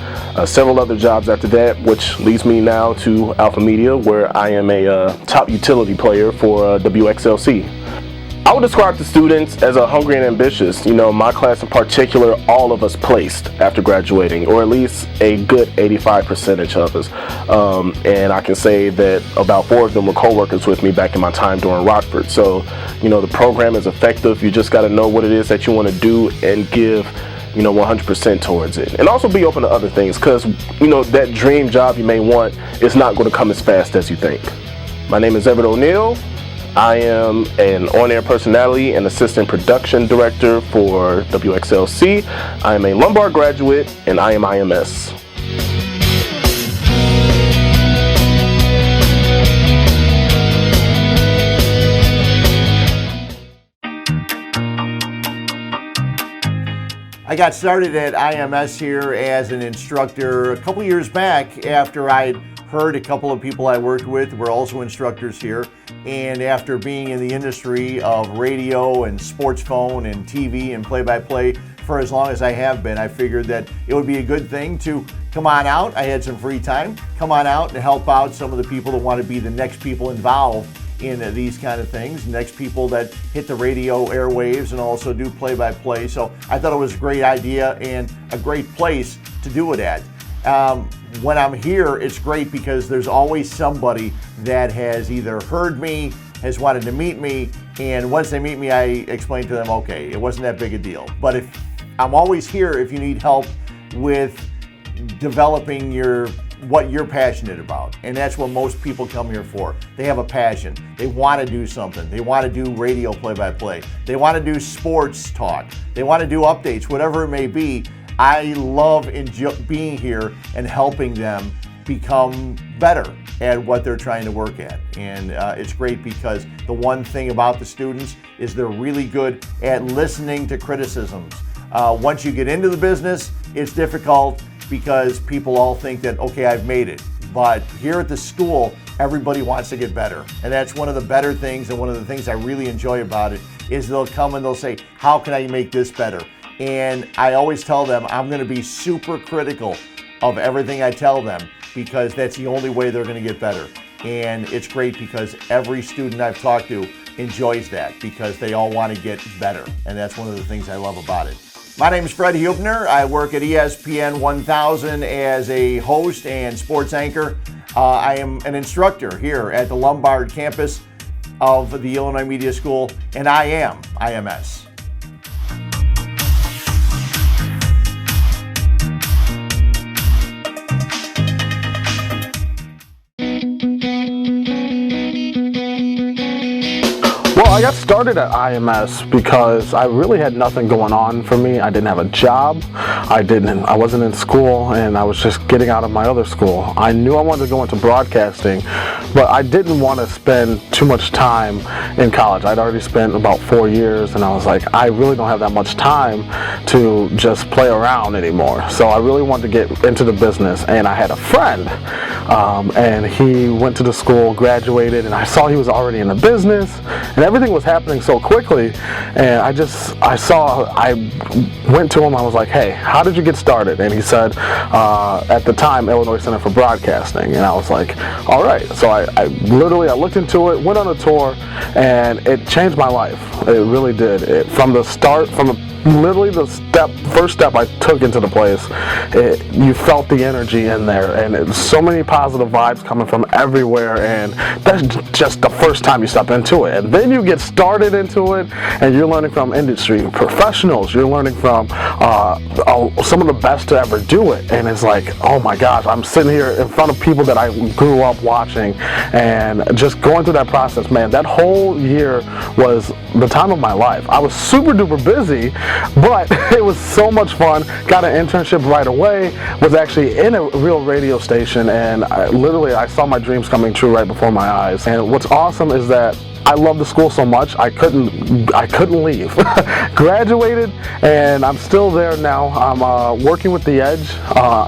several other jobs after that, which leads me now to Alpha Media, where I am a top utility player for WXLC. I would describe the students as hungry and ambitious. My class in particular, all of us placed after graduating, or at least a good 85% of us. And I can say that about 4 of them were co-workers with me back in my time during Rockford. So, the program is effective. You just got to know what it is that you want to do and give 100% towards it. And also be open to other things, because, that dream job you may want is not going to come as fast as you think. My name is Everett O'Neill. I am an on-air personality and assistant production director for WXLC. I am a Lombard graduate, and I am IMS. I got started at IMS here as an instructor a couple years back after I'd heard a couple of people I worked with were also instructors here, and after being in the industry of radio and sports phone and TV and play-by-play for as long as I have been, I figured that it would be a good thing to come on out. I had some free time, come on out and help out some of the people that want to be the next people involved in these kind of things, next people that hit the radio airwaves and also do play-by-play. So I thought it was a great idea and a great place to do it at. When I'm here, it's great because there's always somebody that has either heard me, has wanted to meet me, and once they meet me, I explain to them, okay, it wasn't that big a deal. But if I'm always here if you need help with developing what you're passionate about, and that's what most people come here for. They have a passion. They want to do something. They want to do radio play-by-play. They want to do sports talk. They want to do updates, whatever it may be. I love being here and helping them become better at what they're trying to work at. And it's great because the one thing about the students is they're really good at listening to criticisms. Once you get into the business, it's difficult because people all think that, okay, I've made it. But here at the school, everybody wants to get better. And that's one of the better things, and one of the things I really enjoy about it is they'll come and they'll say, how can I make this better? And I always tell them I'm going to be super critical of everything I tell them because that's the only way they're going to get better. And it's great because every student I've talked to enjoys that because they all want to get better. And that's one of the things I love about it. My name is Fred Hubner. I work at ESPN 1000 as a host and sports anchor. I am an instructor here at the Lombard campus of the Illinois Media School, and I am IMS. Well, I got started at IMS because I really had nothing going on for me. I didn't have a job. I wasn't in school, and I was just getting out of my other school. I knew I wanted to go into broadcasting, but I didn't want to spend too much time in college. I'd already spent about 4 years, and I was like, I really don't have that much time to just play around anymore. So I really wanted to get into the business, and I had a friend, and he went to the school, graduated, and I saw he was already in the business, and everything was happening so quickly, and I went to him, I was like, hey, how did you get started? And he said, at the time, Illinois Center for Broadcasting, and I was like, all right. So I looked into it, went on a tour, and it changed my life. It really did. From the start, literally the first step I took into the place, you felt the energy in there, and so many positive vibes coming from everywhere, and that's just the first time you step into it. And then you get started into it, and you're learning from industry professionals, you're learning from some of the best to ever do it, and it's like, oh my gosh, I'm sitting here in front of people that I grew up watching, and just going through that process, man, that whole year was the time of my life. I was super duper busy, but it was so much fun. Got an internship right away, was actually in a real radio station, and I saw my dreams coming true right before my eyes. And what's awesome is that I love the school so much, I couldn't leave. Graduated, and I'm still there now. I'm working with The Edge,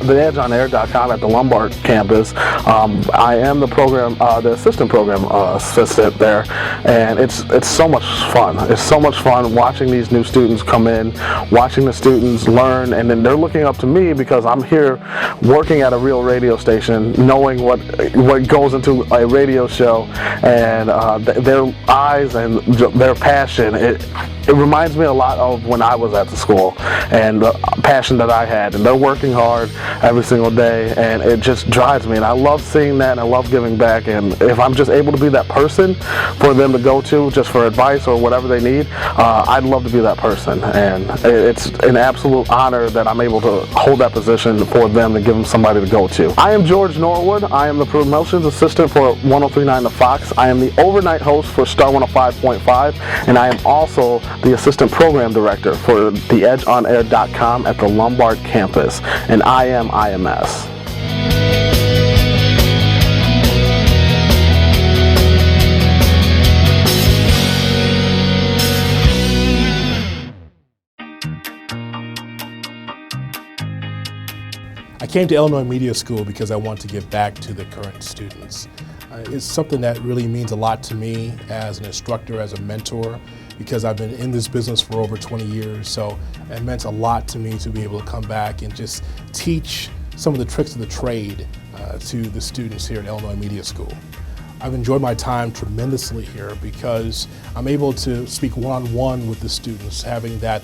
theedgeonair.com at the Lombard campus. I am the assistant program assistant there, and it's so much fun. It's so much fun watching these new students come in, watching the students learn, and then they're looking up to me because I'm here working at a real radio station, knowing what goes into a radio show, and their eyes and their passion. It reminds me a lot of when I was at the school and the passion that I had, and they're working hard every single day, and it just drives me, and I love seeing that, and I love giving back. And if I'm just able to be that person for them to go to just for advice or whatever they need, I'd love to be that person, and it's an absolute honor that I'm able to hold that position for them to give them somebody to go to. I am George Norwood. I am the promotions assistant for 103.9 The Fox. I am the overnight host for Star 105.5, and I am also the assistant program director for theedgeonair.com at the Lombard campus, and I am IMS. I came to Illinois Media School because I want to give back to the current students. It's something that really means a lot to me as an instructor, as a mentor, because I've been in this business for over 20 years, so it meant a lot to me to be able to come back and just teach some of the tricks of the trade to the students here at Illinois Media School. I've enjoyed my time tremendously here because I'm able to speak one-on-one with the students, having that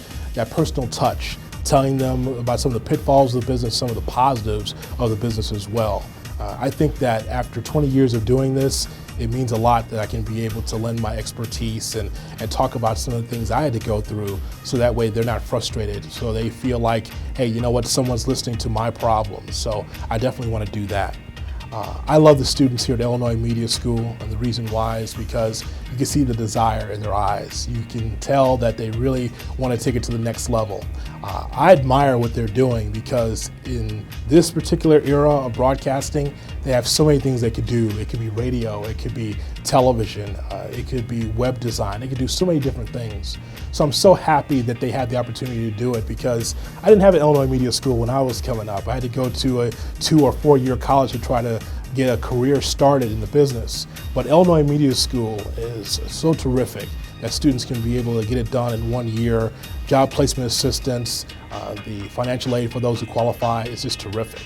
personal touch, telling them about some of the pitfalls of the business, some of the positives of the business as well. I think that after 20 years of doing this, it means a lot that I can be able to lend my expertise and talk about some of the things I had to go through, so that way they're not frustrated, so they feel like, hey, you know what, someone's listening to my problems. So I definitely want to do that. I love the students here at Illinois Media School, and the reason why is because you can see the desire in their eyes. You can tell that they really want to take it to the next level. I admire what they're doing because in this particular era of broadcasting, they have so many things they could do. It could be radio, it could be television, it could be web design, they could do so many different things. So I'm so happy that they had the opportunity to do it, because I didn't have an Illinois Media School when I was coming up. I had to go to a 2 or 4 year college to try to get a career started in the business. But Illinois Media School is so terrific that students can be able to get it done in 1 year. Job placement assistance, the financial aid for those who qualify is just terrific.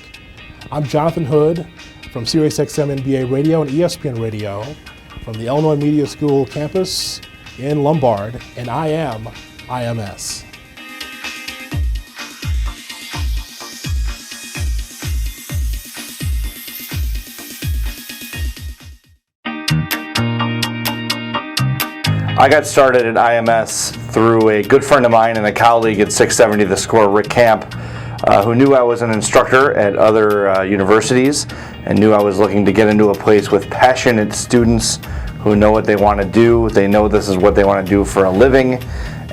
I'm Jonathan Hood from SiriusXM NBA Radio and ESPN Radio from the Illinois Media School campus in Lombard, and I am IMS. I got started at IMS through a good friend of mine and a colleague at 670 The Score, Rick Camp, who knew I was an instructor at other universities and knew I was looking to get into a place with passionate students who know what they want to do. They know this is what they want to do for a living,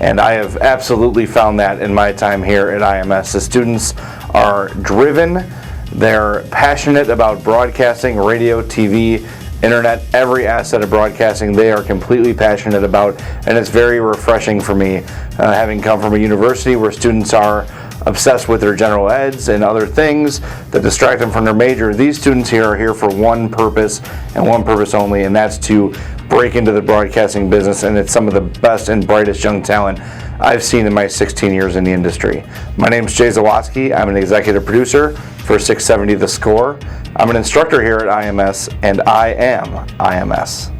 and I have absolutely found that in my time here at IMS. The students are driven, they're passionate about broadcasting, radio, TV, internet, every asset of broadcasting they are completely passionate about, and it's very refreshing for me, having come from a university where students are obsessed with their general eds and other things that distract them from their major. These students here are here for one purpose and one purpose only, and that's to break into the broadcasting business, and it's some of the best and brightest young talent I've seen in my 16 years in the industry. My name is Jay Zawatsky. I'm an executive producer for 670 The Score. I'm an instructor here at IMS, and I am IMS.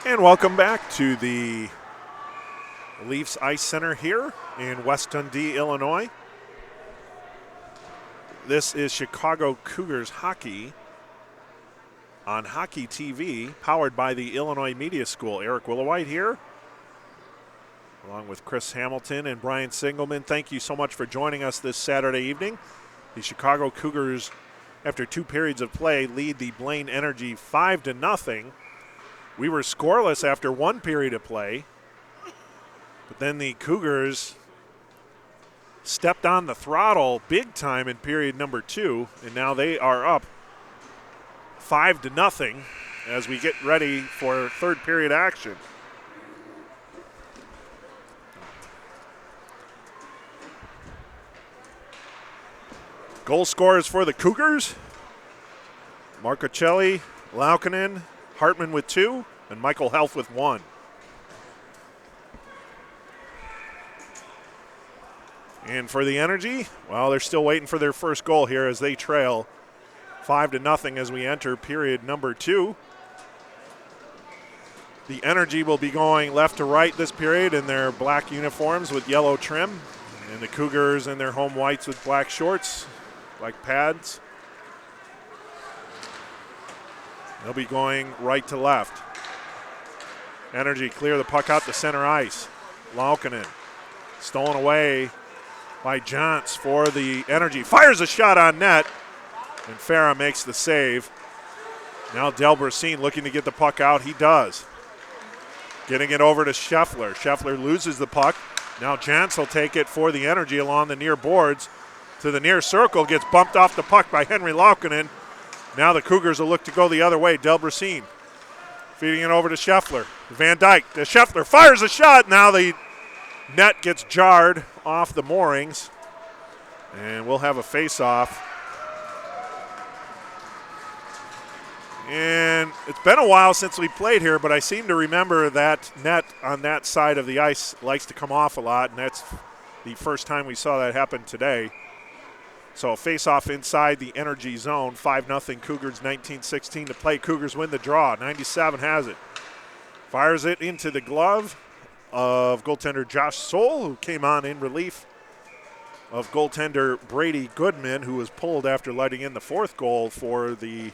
And welcome back to the Leafs Ice Center here in West Dundee, Illinois. This is Chicago Cougars hockey on Hockey TV, powered by the Illinois Media School. Eric Willowhite here, along with Chris Hamilton and Brian Singelman. Thank you so much for joining us this Saturday evening. The Chicago Cougars, after 2 periods of play, lead the Blaine Energy 5-0. We were scoreless after 1 period of play, but then the Cougars stepped on the throttle big time in period number 2, and now they are up 5-0 as we get ready for 3rd period action. Goal scorers for the Cougars: Marcocelli, Laukkanen, Hartman with 2, and Michael Helf with 1. And for the Energy, well, they're still waiting for their first goal here as they trail 5-0 as we enter period number 2. The Energy will be going left to right this period in their black uniforms with yellow trim, and the Cougars in their home whites with black shorts, black pads. They'll be going right to left. Energy clear the puck out to center ice. Laukkanen stolen away by Johns for the Energy. Fires a shot on net, and Farah makes the save. Now Delbrasine looking to get the puck out. He does. Getting it over to Scheffler. Scheffler loses the puck. Now Johns will take it for the Energy along the near boards to the near circle. Gets bumped off the puck by Henry Laukkanen. Now the Cougars will look to go the other way. Delbrasine feeding it over to Scheffler. Van Dyke. Scheffler fires a shot. Now the net gets jarred off the moorings, and we'll have a face-off. And it's been a while since we played here, but I seem to remember that net on that side of the ice likes to come off a lot, and that's the first time we saw that happen today. So a face-off inside the Energy zone, 5-0 Cougars, 19-16 to play. Cougars win the draw. 97 has it. Fires it into the glove of goaltender Josh Soul, who came on in relief of goaltender Brady Goodman, who was pulled after letting in the 4th goal for the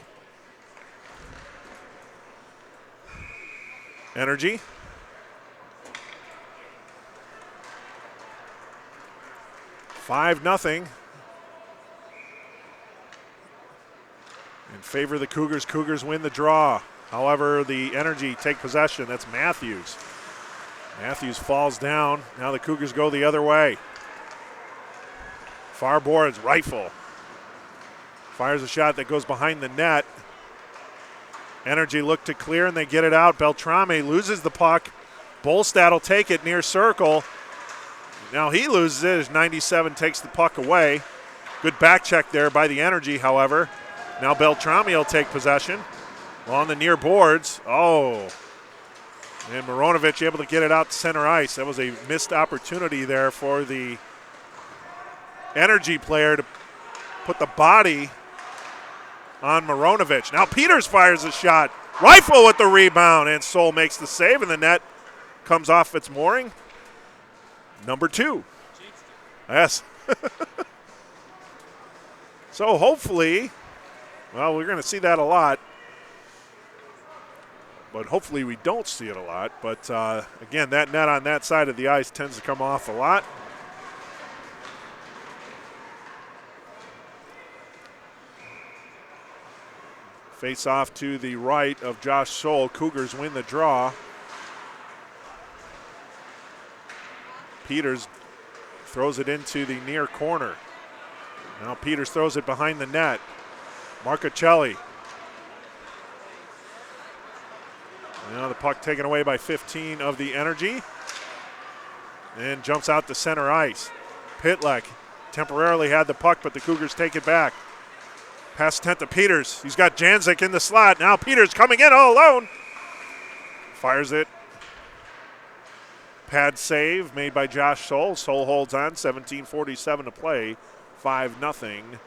Energy. $5-0 in favor of the Cougars. Cougars win the draw. However, the Energy take possession. That's Matthews. Matthews falls down. Now the Cougars go the other way. Far boards, Rifle. Fires a shot that goes behind the net. Energy look to clear, and they get it out. Beltrame loses the puck. Bolstad will take it near circle. Now he loses it as 97 takes the puck away. Good back check there by the Energy, however. Now Beltrame will take possession. On the near boards. Oh. And Mironovic able to get it out to center ice. That was a missed opportunity there for the Energy player to put the body on Mironovic. Now Peters fires a shot. Rifle with the rebound, and Soul makes the save, and the net comes off its mooring. number 2. Yes. So hopefully, well, we're going to see that a lot. But hopefully we don't see it a lot. But again, that net on that side of the ice tends to come off a lot. Face off to the right of Josh Scholl. Cougars win the draw. Peters throws it into the near corner. Now Peters throws it behind the net. Marcuccelli. Now the puck taken away by 15 of the Energy. And jumps out to center ice. Pitlick temporarily had the puck, but the Cougars take it back. Pass attempt to Peters. He's got Janzik in the slot. Now Peters coming in all alone. Fires it. Pad save made by Josh Scholl. Scholl holds on. 17:47 to play. 5-0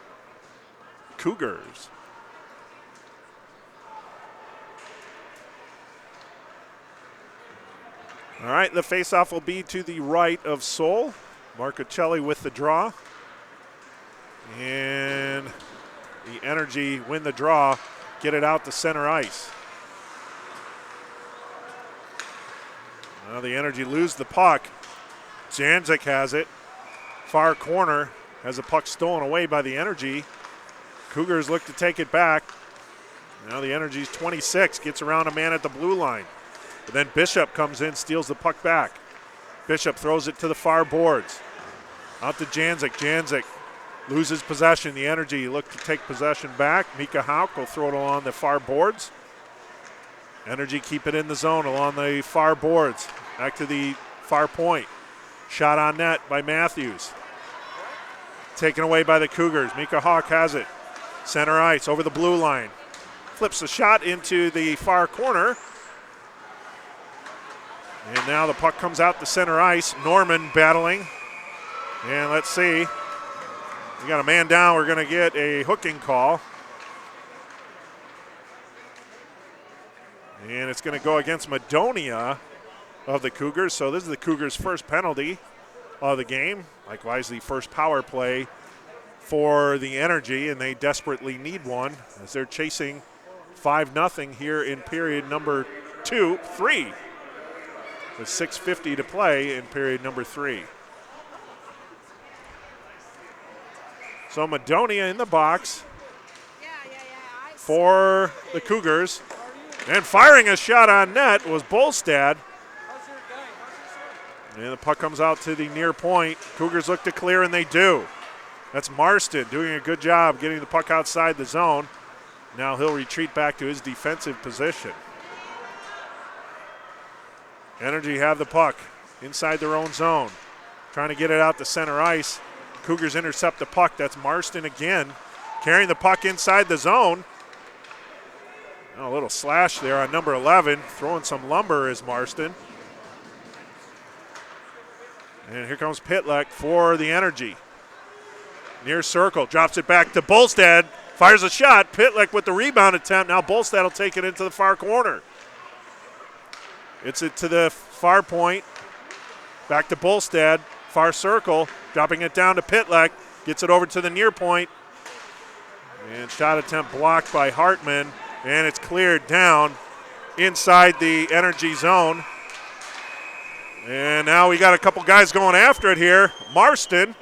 Cougars. All right, the faceoff will be to the right of Scholl. Marcuccelli with the draw. And the Energy win the draw, get it out to center ice. Now the Energy lose the puck. Janzik has it. Far corner has a puck stolen away by the Energy. Cougars look to take it back. Now the Energy's 26, gets around a man at the blue line. But then Bishop comes in, steals the puck back. Bishop throws it to the far boards. Out to Janzik. Janzik loses possession. The Energy look to take possession back. Mika Hauk will throw it along the far boards. Energy keep it in the zone along the far boards. Back to the far point. Shot on net by Matthews. Taken away by the Cougars. Mika Hauk has it. Center ice over the blue line. Flips the shot into the far corner. And now the puck comes out to center ice. Norman battling. And let's see. We got a man down. We're going to get a hooking call. And it's going to go against Madonia of the Cougars. So this is the Cougars' first penalty of the game. Likewise, the first power play for the Energy, and they desperately need one as they're chasing 5-0 here in period number 3. With 6:50 to play in period number 3. So Madonia in the box for the Cougars. And firing a shot on net was Bolstad. And the puck comes out to the near point. Cougars look to clear, and they do. That's Marston doing a good job getting the puck outside the zone. Now he'll retreat back to his defensive position. Energy have the puck inside their own zone. Trying to get it out to center ice. Cougars intercept the puck. That's Marston again. Carrying the puck inside the zone. A little slash there on number 11. Throwing some lumber is Marston. And here comes Pitlick for the Energy. Near circle. Drops it back to Bolstad. Fires a shot. Pitlick with the rebound attempt. Now Bolstad will take it into the far corner. It's it to the far point. Back to Bolstad. Far circle. Dropping it down to Pitlick. Gets it over to the near point. And shot attempt blocked by Hartman. And it's cleared down inside the Energy zone. And now we got a couple guys going after it here. Marston.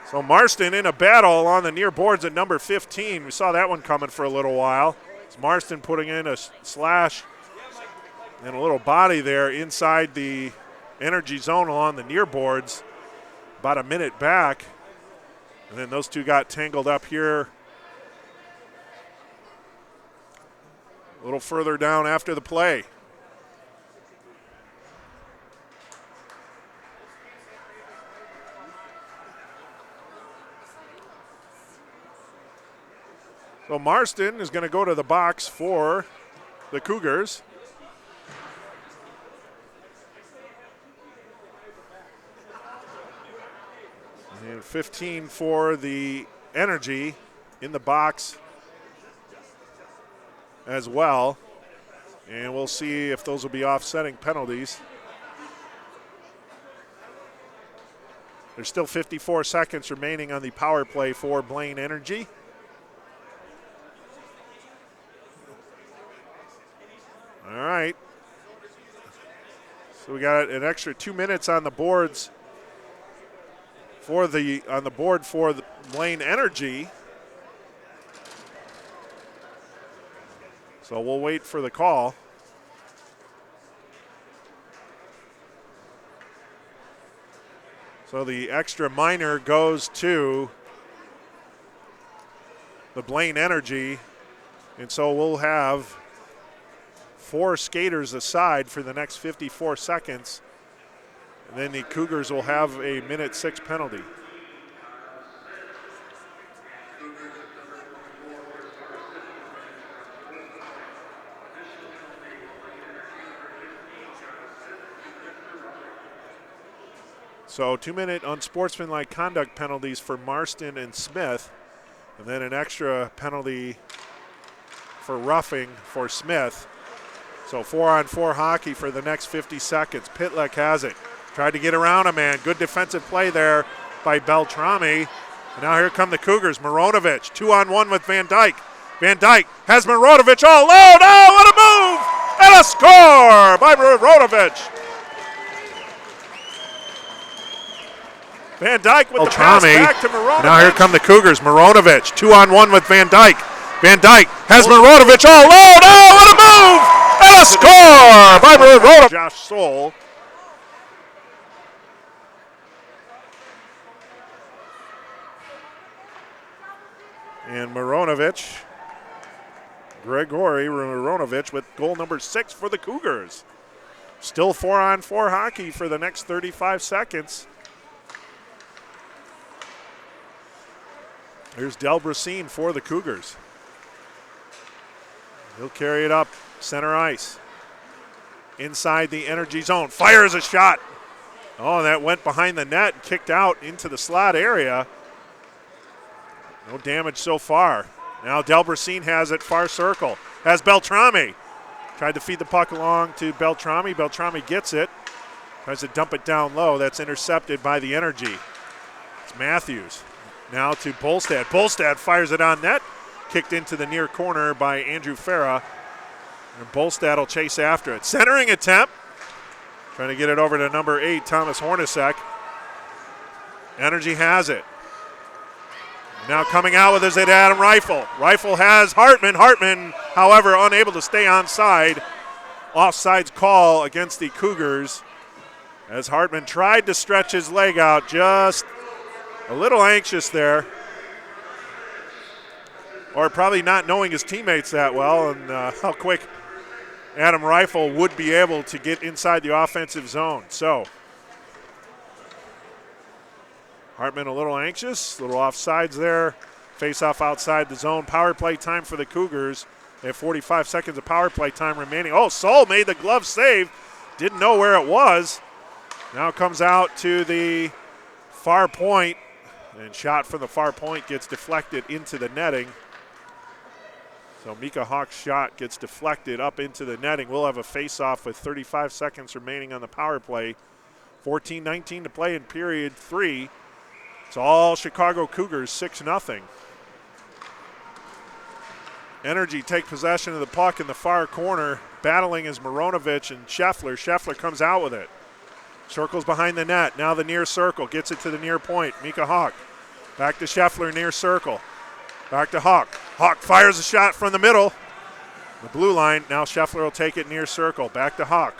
So Marston in a battle on the near boards at number 15. We saw that one coming for a little while. It's Marston putting in a slash and a little body there inside the Energy zone along the near boards. About a minute back. And then those two got tangled up here a little further down after the play. So Marston is going to go to the box for the Cougars. And 15 for the Energy in the box as well. And we'll see if those will be offsetting penalties. There's still 54 seconds remaining on the power play for Blaine Energy. All right. So we got an extra 2 minutes on the boards for the Blaine Energy. So we'll wait for the call. So the extra minor goes to the Blaine Energy, and so we'll have 4 skaters aside for the next 54 seconds, and then the Cougars will have a minute 6 penalty. So 2-minute unsportsmanlike conduct penalties for Marston and Smith, and then an extra penalty for roughing for Smith. So 4-on-4 hockey for the next 50 seconds. Pitlick has it. Tried to get around a man. Good defensive play there by Beltrami. And now here come the Cougars. Mironovic, 2-on-1 with Van Dyke. Van Dyke has Mironovic all alone. Oh, what a move! And a score by Mironovic. Van Dyke with the pass back to Mironovic. Now here come the Cougars. Mironovic, 2-on-1 with Van Dyke. Van Dyke has Mironovic all alone. Oh, what a move! And a score by Mironovic. Josh Soul. And Mironovic, Gregory Mironovic with goal number 6 for the Cougars. Still 4-on-4 hockey for the next 35 seconds. Here's Delbrasine for the Cougars. He'll carry it up center ice. Inside the energy zone. Fires a shot. Oh, that went behind the net and kicked out into the slot area. No damage so far. Now Delbrasine has it far circle. Has Beltrami. Tried to feed the puck along to Beltrami. Beltrami gets it. Tries to dump it down low. That's intercepted by the Energy. It's Matthews. Now to Bolstad. Bolstad fires it on net. Kicked into the near corner by Andrew Farah. And Bolstad will chase after it. Centering attempt. Trying to get it over to number 8, Thomas Hornacek. Energy has it. Now coming out with is Adam Rifle. Rifle has Hartman. Hartman, however, unable to stay onside. Offsides call against the Cougars as Hartman tried to stretch his leg out, just a little anxious there. Or probably not knowing his teammates that well and how quick Adam Rifle would be able to get inside the offensive zone. So Hartman a little anxious, a little offsides there. Face-off outside the zone. Power play time for the Cougars. They have 45 seconds of power play time remaining. Oh, Sol made the glove save. Didn't know where it was. Now comes out to the far point. And shot from the far point gets deflected into the netting. So Mika Hawk's shot gets deflected up into the netting. We'll have a face-off with 35 seconds remaining on the power play. 14-19 to play in period 3. It's all Chicago Cougars, 6-0. Energy take possession of the puck in the far corner. Battling is Mironovic and Scheffler. Scheffler comes out with it. Circles behind the net. Now the near circle. Gets it to the near point. Mika Hawk. Back to Scheffler, near circle. Back to Hawk. Hawk fires a shot from the middle. The blue line. Now Scheffler will take it near circle. Back to Hawk.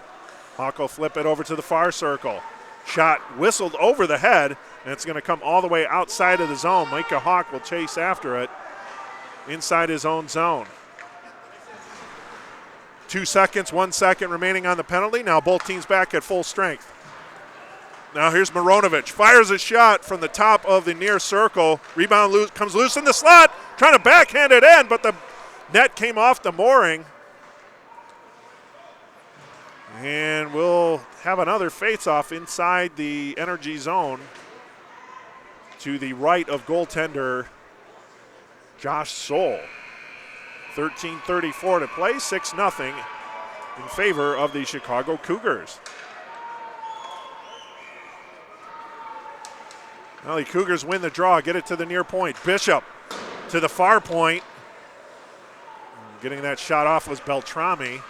Hawk will flip it over to the far circle. Shot whistled over the head, and it's going to come all the way outside of the zone. Mika Hawk will chase after it inside his own zone. 2 seconds, 1 second remaining on the penalty. Now both teams back at full strength. Now here's Mironovic. Fires a shot from the top of the near circle. Rebound comes loose in the slot. Trying to backhand it in, but the net came off the mooring. And we'll have another face-off inside the energy zone to the right of goaltender Josh Soul. 13:34 to play, 6-0. in favor of the Chicago Cougars. Well, the Cougars win the draw, get it to the near point. Bishop to the far point. Getting that shot off was Beltrami.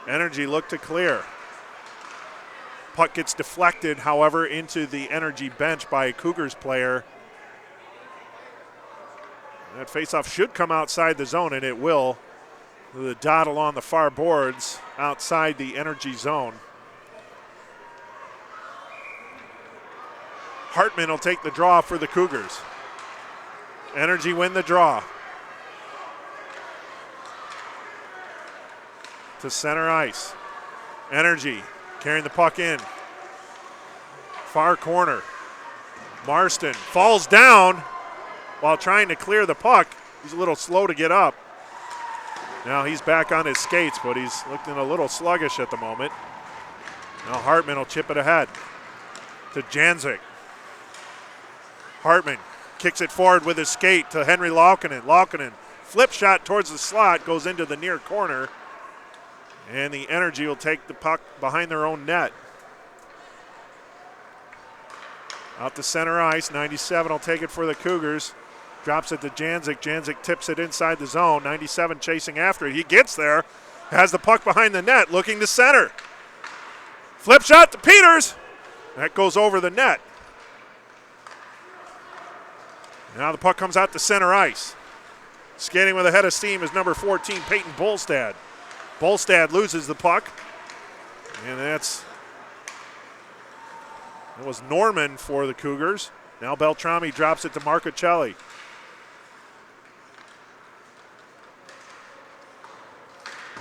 Energy looked to clear. Puck gets deflected, however, into the Energy bench by a Cougars player. That faceoff should come outside the zone, and it will. The dot along the far boards outside the Energy zone. Hartman will take the draw for the Cougars. Energy win the draw. To center ice. Energy carrying the puck in. Far corner. Marston falls down while trying to clear the puck. He's a little slow to get up. Now he's back on his skates, but he's looking a little sluggish at the moment. Now Hartman will chip it ahead to Janzik. Hartman kicks it forward with his skate to Henry Laukkonen. Laukkonen, flip shot towards the slot, goes into the near corner. And the Energy will take the puck behind their own net. Out to center ice, 97 will take it for the Cougars. Drops it to Janzik. Janzik tips it inside the zone. 97 chasing after it. He gets there, has the puck behind the net, looking to center. Flip shot to Peters. That goes over the net. Now the puck comes out to center ice. Skating with a head of steam is number 14, Peyton Bolstad. Bolstad loses the puck. And that was Norman for the Cougars. Now Beltrami drops it to Marcocelli.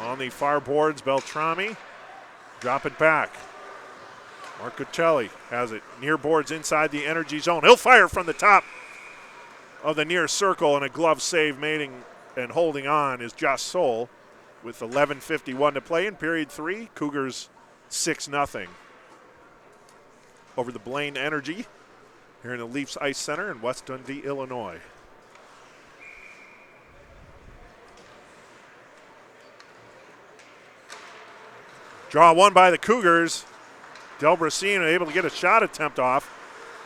On the far boards, Beltrami. Drop it back. Marcocelli has it near boards inside the Energy zone. He'll fire from the top of the near circle, and a glove save made and holding on is Josh Soul with 11:51 to play in period 3. Cougars 6-0 over the Blaine Energy here in the Leafs Ice Center in West Dundee, Illinois. Draw won by the Cougars. Delbrasine able to get a shot attempt off.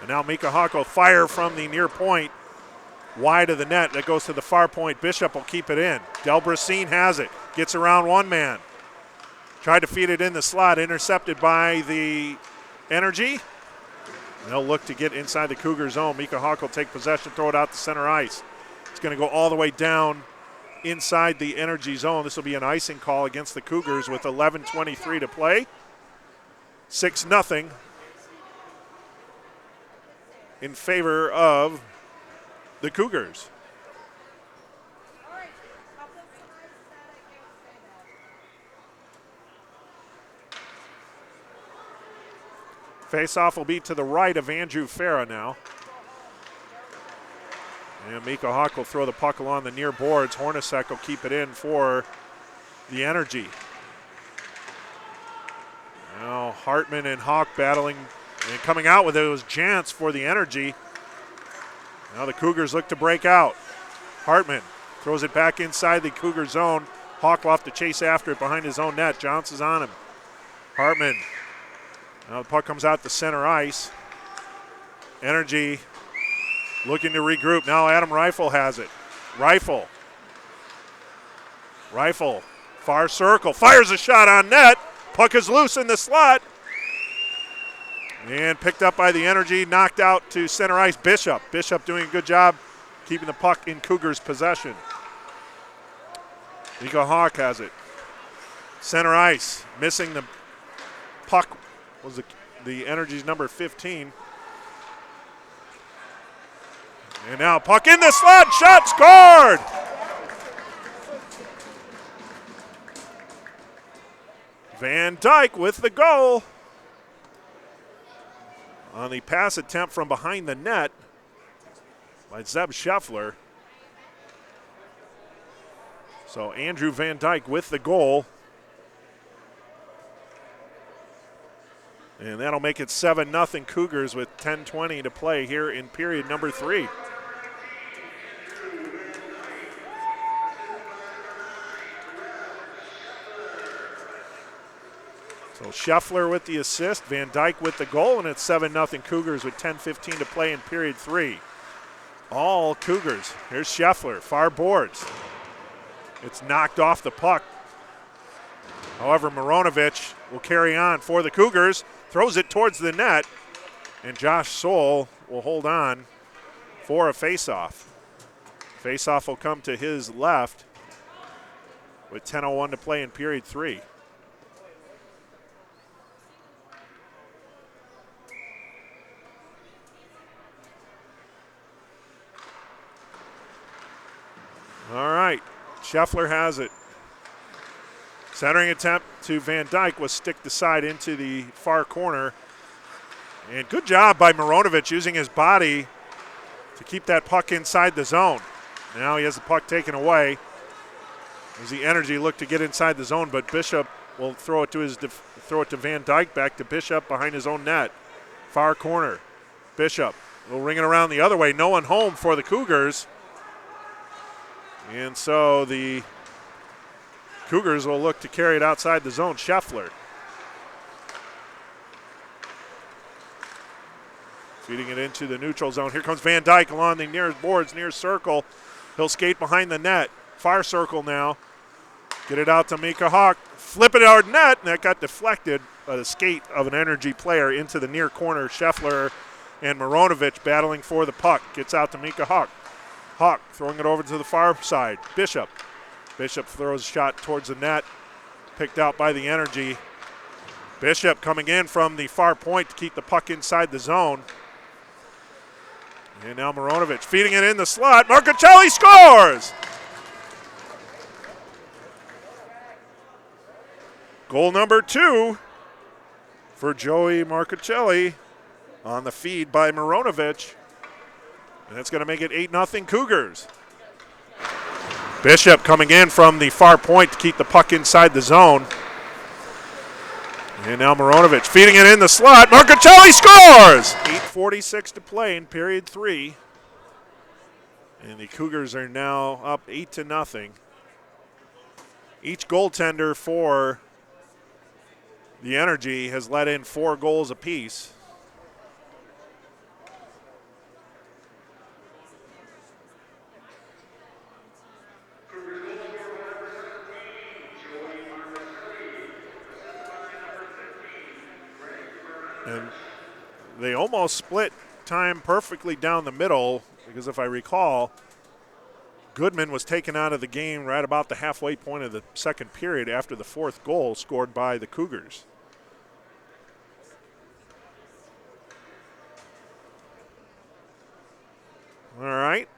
And now Mika Hako fire from the near point. Wide of the net. That goes to the far point. Bishop will keep it in. Delbrasine has it. Gets around one man. Tried to feed it in the slot. Intercepted by the Energy. They'll look to get inside the Cougar zone. Mika Hawk will take possession, throw it out to center ice. It's going to go all the way down inside the Energy zone. This will be an icing call against the Cougars with 11:23 to play. 6-0 in favor of the Cougars. Face-off will be to the right of Andrew Farah now. And Mika Hawk will throw the puck along the near boards. Hornacek will keep it in for the Energy. Now Hartman and Hawk battling, and coming out with it was Jantz for the Energy. Now the Cougars look to break out. Hartman throws it back inside the Cougar zone. Hawk will have to chase after it behind his own net. Johnson is on him. Hartman. Now the puck comes out to center ice. Energy looking to regroup. Now Adam Rifle has it. Rifle, far circle, fires a shot on net. Puck is loose in the slot. And picked up by the Energy, knocked out to center ice. Bishop doing a good job keeping the puck in Cougars' possession. Mika Hawk has it. Center ice, missing the puck was the Energy's number 15. And now puck in the slot, shot scored! Van Dyke with the goal. On the pass attempt from behind the net by Zeb Scheffler. So Andrew Van Dyke with the goal. And that'll make it 7-0 Cougars with 10:20 to play here in period number 3. So Scheffler with the assist, Van Dyke with the goal, and it's 7-0 Cougars with 10:15 to play in period 3. All Cougars. Here's Scheffler, far boards. It's knocked off the puck. However, Mironovich will carry on for the Cougars, throws it towards the net, and Josh Soul will hold on for a faceoff. Faceoff will come to his left with 10:01 to play in period 3. All right, Scheffler has it. Centering attempt to Van Dyke was sticked aside into the far corner. And good job by Mironovich using his body to keep that puck inside the zone. Now he has the puck taken away as the Energy look to get inside the zone, but Bishop will throw it to Van Dyke, back to Bishop behind his own net. Far corner, Bishop will ring it around the other way. No one home for the Cougars. And so the Cougars will look to carry it outside the zone. Scheffler feeding it into the neutral zone. Here comes Van Dyke along the near boards, near circle. He'll skate behind the net. Far circle now. Get it out to Mika Hawk. Flip it out net, and that got deflected by the skate of an Energy player into the near corner. Scheffler and Mironovich battling for the puck. Gets out to Mika Hawk. Hawk throwing it over to the far side. Bishop. Bishop throws a shot towards the net. Picked out by the Energy. Bishop coming in from the far point to keep the puck inside the zone. And now Mironovich feeding it in the slot. Marcuccelli scores! Goal number 2 for Joey Marcuccelli on the feed by Mironovich. And that's going to make it 8-0 Cougars. Bishop coming in from the far point to keep the puck inside the zone. And now Mironovich feeding it in the slot. Marcuccelli scores! 8:46 to play in period 3. And the Cougars are now up 8-0. Each goaltender for the Energy has let in 4 goals apiece. And they almost split time perfectly down the middle, because if I recall, Goodman was taken out of the game right about the halfway point of the second period after the 4th goal scored by the Cougars. All right.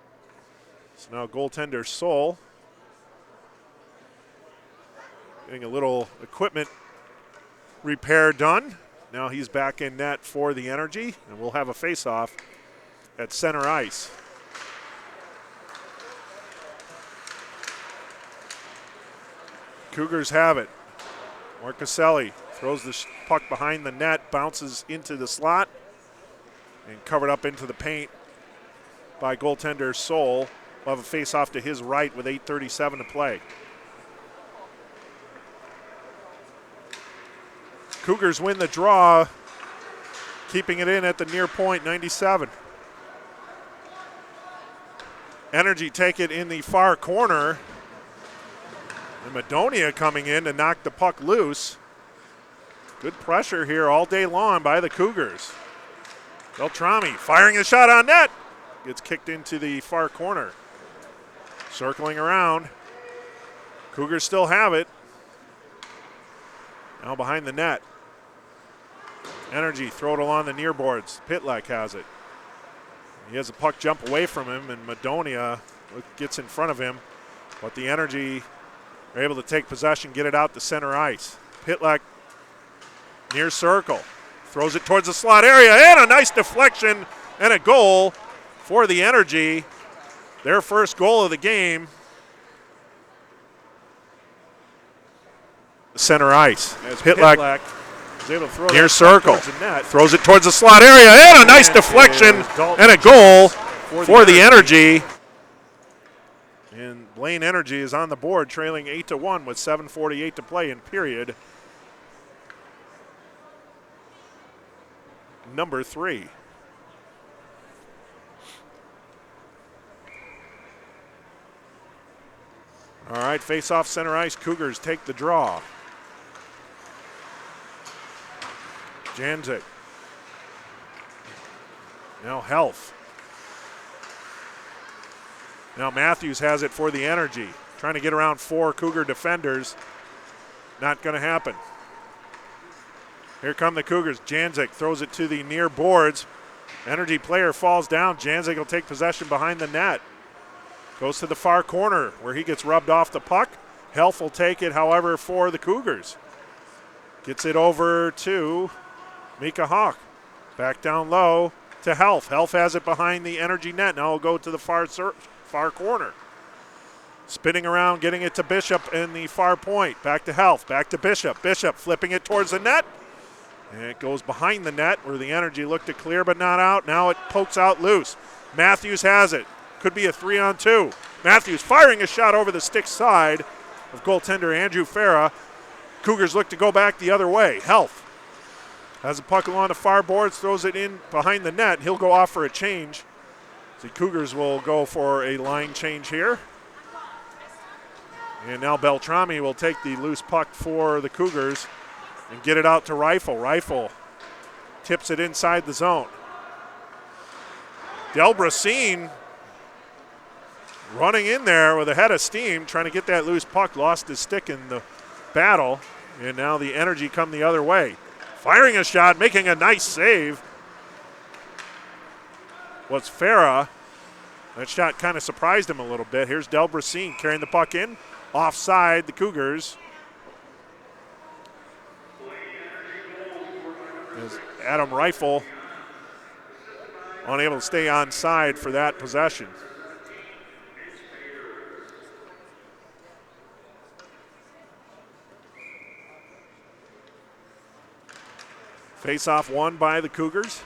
So now goaltender Soul getting a little equipment repair done. Now he's back in net for the Energy, and we'll have a face-off at center ice. Cougars have it. Marcuccelli throws the puck behind the net, bounces into the slot, and covered up into the paint by goaltender Soul. We'll have a face-off to his right with 8:37 to play. Cougars win the draw, keeping it in at the near point, 97. Energy take it in the far corner. And Madonia coming in to knock the puck loose. Good pressure here all day long by the Cougars. Beltrami firing a shot on net. Gets kicked into the far corner. Circling around. Cougars still have it. Now behind the net. Energy throw it along the near boards. Pitlick has it. He has a puck jump away from him, and Madonia gets in front of him. But the Energy are able to take possession, get it out to center ice. Pitlick near circle. Throws it towards the slot area, and a nice deflection and a goal for the Energy. Their first goal of the game. Center ice. As Pitlick is able to throw near circle. Throws it towards the slot area, and a nice deflection and a goal for the Energy. And Blaine Energy is on the board, trailing 8-1 with 7:48 to play in period. number 3. All right, face-off center ice. Cougars take the draw. Janzik. Now Health. Now Matthews has it for the Energy. Trying to get around 4 Cougar defenders. Not going to happen. Here come the Cougars. Janzik throws it to the near boards. Energy player falls down. Janzik will take possession behind the net. Goes to the far corner where he gets rubbed off the puck. Health will take it, however, for the Cougars. Gets it over to Mika Hawk. Back down low to Health. Health has it behind the Energy net. Now we'll go to the far corner. Spinning around, getting it to Bishop in the far point. Back to Health, back to Bishop. Bishop flipping it towards the net. And it goes behind the net where the Energy looked to clear but not out. Now it pokes out loose. Matthews has it. Could be a 3-on-2. Matthews firing a shot over the stick side of goaltender Andrew Farah. Cougars look to go back the other way. Health has a puck along the far boards, throws it in behind the net. He'll go off for a change. The Cougars will go for a line change here. And now Beltrami will take the loose puck for the Cougars and get it out to Rifle. Rifle tips it inside the zone. Delbrasine running in there with a head of steam, trying to get that loose puck, lost his stick in the battle, and now the Energy come the other way. Firing a shot, making a nice save was Farah. That shot kind of surprised him a little bit. Here's Delbrasine carrying the puck in. Offside, the Cougars. As Adam Rifle unable to stay onside for that possession. Face-off won by the Cougars.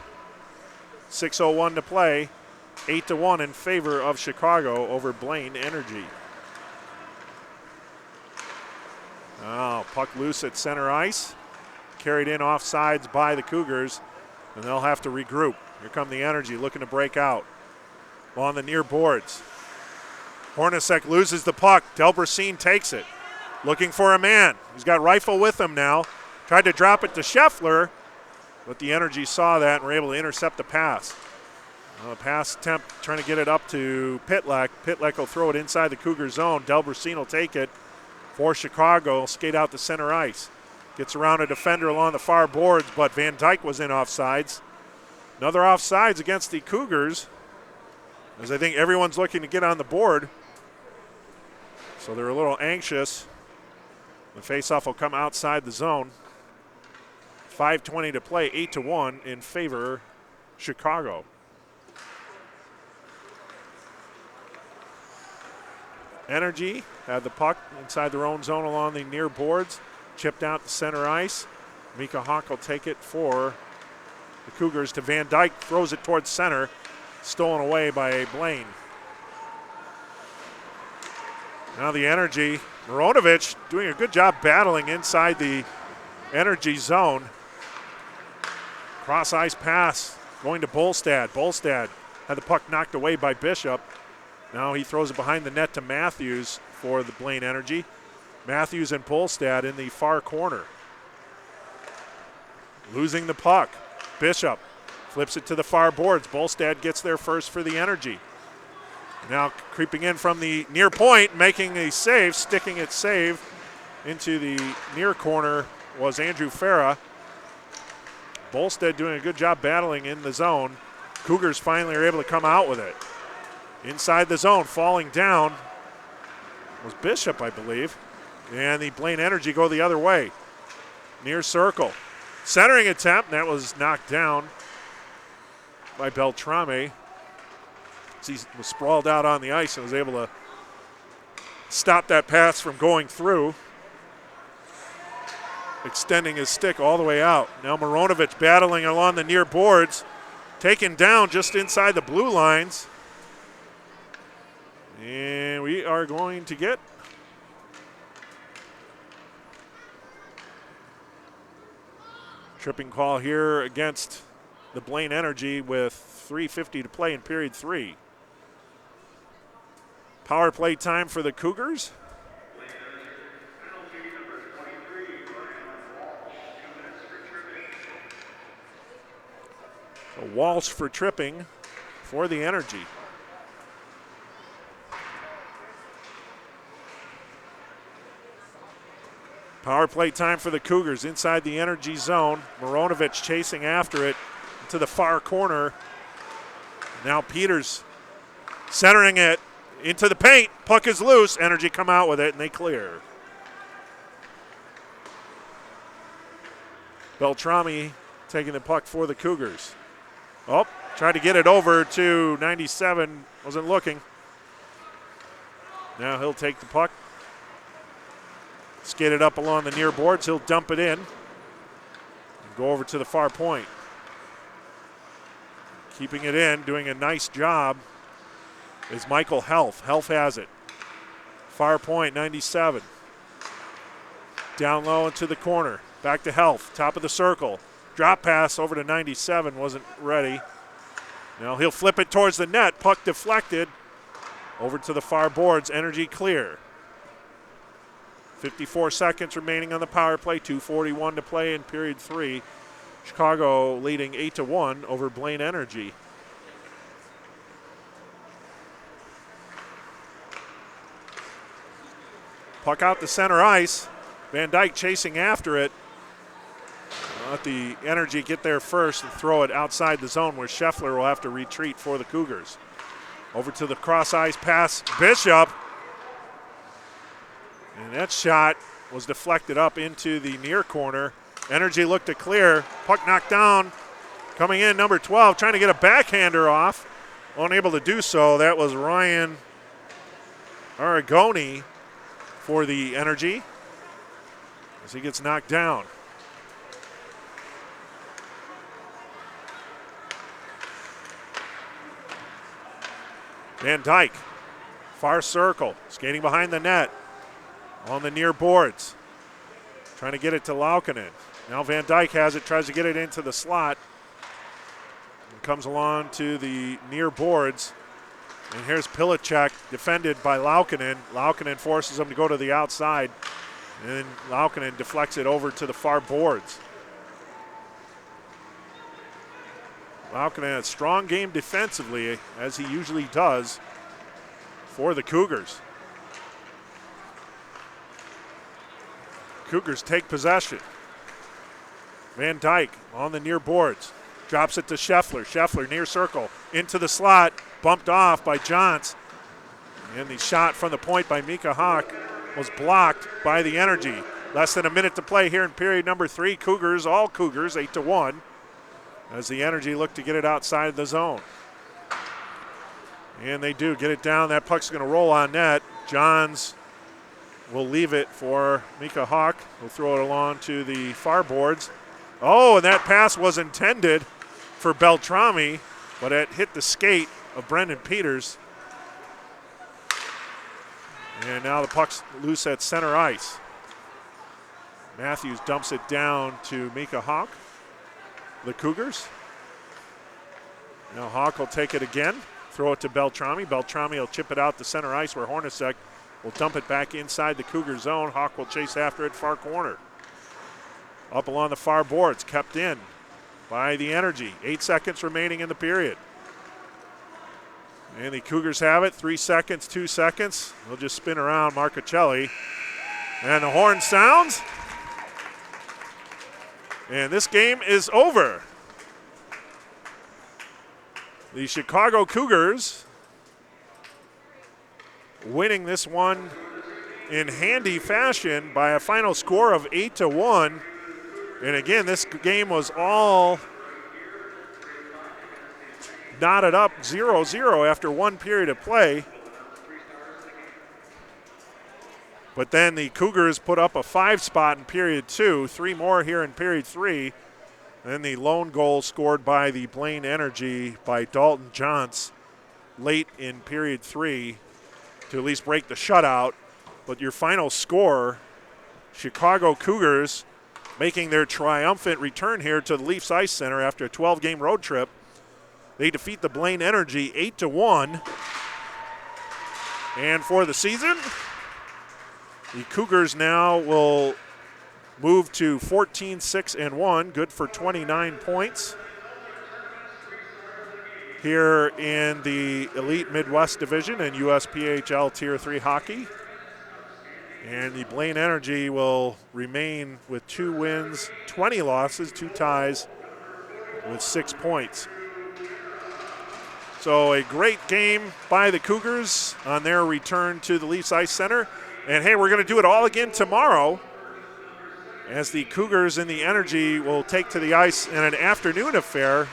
6:01 to play. 8-1 in favor of Chicago over Blaine Energy. Oh, puck loose at center ice. Carried in off sides by the Cougars, and they'll have to regroup. Here come the Energy looking to break out. On the near boards. Hornacek loses the puck. Delbrasine takes it. Looking for a man. He's got Rifle with him now. Tried to drop it to Scheffler, but the Energy saw that and were able to intercept the pass. Pass attempt trying to get it up to Pitlick. Pitlick will throw it inside the Cougar zone. Delbrasine will take it for Chicago. Skate out to center ice. Gets around a defender along the far boards, but Van Dyke was in offsides. Another offsides against the Cougars, as I think everyone's looking to get on the board. So they're a little anxious. The faceoff will come outside the zone. 5:20 to play, 8-1 in favor Chicago. Energy had the puck inside their own zone along the near boards. Chipped out to center ice. Mika Hawk will take it for the Cougars to Van Dyke. Throws it towards center. Stolen away by Blaine. Now the Energy. Mironovich doing a good job battling inside the Energy zone. Cross ice pass going to Bolstad. Bolstad had the puck knocked away by Bishop. Now he throws it behind the net to Matthews for the Blaine Energy. Matthews and Bolstad in the far corner. Losing the puck. Bishop flips it to the far boards. Bolstad gets there first for the Energy. Now creeping in from the near point, making a save, sticking it save into the near corner was Andrew Farah. Bolstad doing a good job battling in the zone. Cougars finally are able to come out with it. Inside the zone, falling down was Bishop, I believe. And the Blaine Energy go the other way. Near circle. Centering attempt, that was knocked down by Beltrame. He was sprawled out on the ice and was able to stop that pass from going through. Extending his stick all the way out. Now Mironovich battling along the near boards. Taken down just inside the blue lines. And we are going to get tripping call here against the Blaine Energy with 3:50 to play in period 3. Power play time for the Cougars. So Walsh for tripping for the Energy. Power play time for the Cougars inside the Energy zone. Mironovich chasing after it to the far corner. Now Peters centering it into the paint. Puck is loose. Energy come out with it, and they clear. Beltrami taking the puck for the Cougars. Oh, tried to get it over to 97. Wasn't looking. Now he'll take the puck. Skate it up along the near boards. He'll dump it in. And go over to the far point. Keeping it in, doing a nice job is Michael Helf. Helf has it. Far point, 97. Down low into the corner. Back to Helf, top of the circle. Drop pass over to 97, wasn't ready. Now he'll flip it towards the net. Puck deflected. Over to the far boards. Energy clear. 54 seconds remaining on the power play. 2:41 to play in period 3. Chicago leading 8-1 over Blaine Energy. Puck out to center ice. Van Dyke chasing after it. Let the Energy get there first and throw it outside the zone where Scheffler will have to retreat for the Cougars. Over to the cross ice pass. Bishop. And that shot was deflected up into the near corner. Energy looked to clear. Puck knocked down. Coming in, number 12, trying to get a backhander off. Unable to do so. That was Ryan Aragoni for the Energy as he gets knocked down. Van Dyke, far circle, skating behind the net. On the near boards. Trying to get it to Laukkanen. Now Van Dyke has it, tries to get it into the slot. And comes along to the near boards. And here's Pilicek defended by Laukkanen. Laukkanen forces him to go to the outside. And then Laukkanen deflects it over to the far boards. Laukkanen, a strong game defensively, as he usually does, for the Cougars. Cougars take possession. Van Dyke on the near boards. Drops it to Scheffler. Scheffler near circle. Into the slot. Bumped off by Johns. And the shot from the point by Mika Hawk was blocked by the Energy. Less than a minute to play here in period number 3. Cougars, all Cougars, 8-1. As the Energy look to get it outside the zone. And they do get it down. That puck's going to roll on net. Johns will leave it for Mika Hawk. We'll throw it along to the far boards. Oh, and that pass was intended for Beltrami, but it hit the skate of Brendan Peters. And now the puck's loose at center ice. Matthews dumps it down to Mika Hawk, the Cougars. Now Hawk will take it again, throw it to Beltrami. Beltrami will chip it out to center ice where Hornacek will dump it back inside the Cougar zone. Hawk will chase after it far corner. Up along the far boards, kept in by the Energy. 8 seconds remaining in the period. And the Cougars have it. 3 seconds, 2 seconds. They'll just spin around Marcuccelli. And the horn sounds. And this game is over. The Chicago Cougars winning this one in handy fashion by a final score of 8-1. And again, this game was all knotted up 0-0 after one period of play. But then the Cougars put up a 5 spot in period 2, 3 more here in period 3. Then the lone goal scored by the Blaine Energy by Dalton Johns late in period 3 to at least break the shutout. But your final score, Chicago Cougars making their triumphant return here to the Leafs Ice Center after a 12-game road trip. They defeat the Blaine Energy 8-1. And for the season, the Cougars now will move to 14-6-1, good for 29 points here in the Elite Midwest Division and USPHL Tier 3 hockey. And the Blaine Energy will remain with 2 wins, 20 losses, 2 ties with 6 points. So a great game by the Cougars on their return to the Leafs Ice Center. And hey, we're going to do it all again tomorrow as the Cougars and the Energy will take to the ice in an afternoon affair,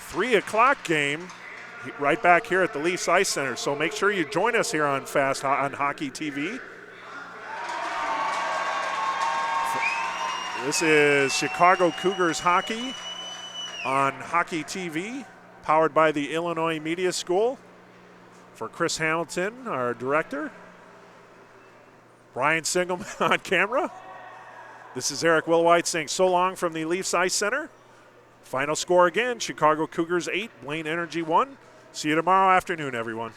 3 o'clock game, right back here at the Leafs Ice Center. So make sure you join us here on on Hockey TV. This is Chicago Cougars hockey on Hockey TV, powered by the Illinois Media School. For Chris Hamilton, our director, Brian Singelman on camera. This is Eric Willwhite saying so long from the Leafs Ice Center. Final score again, Chicago Cougars 8, Blaine Energy 1. See you tomorrow afternoon, everyone.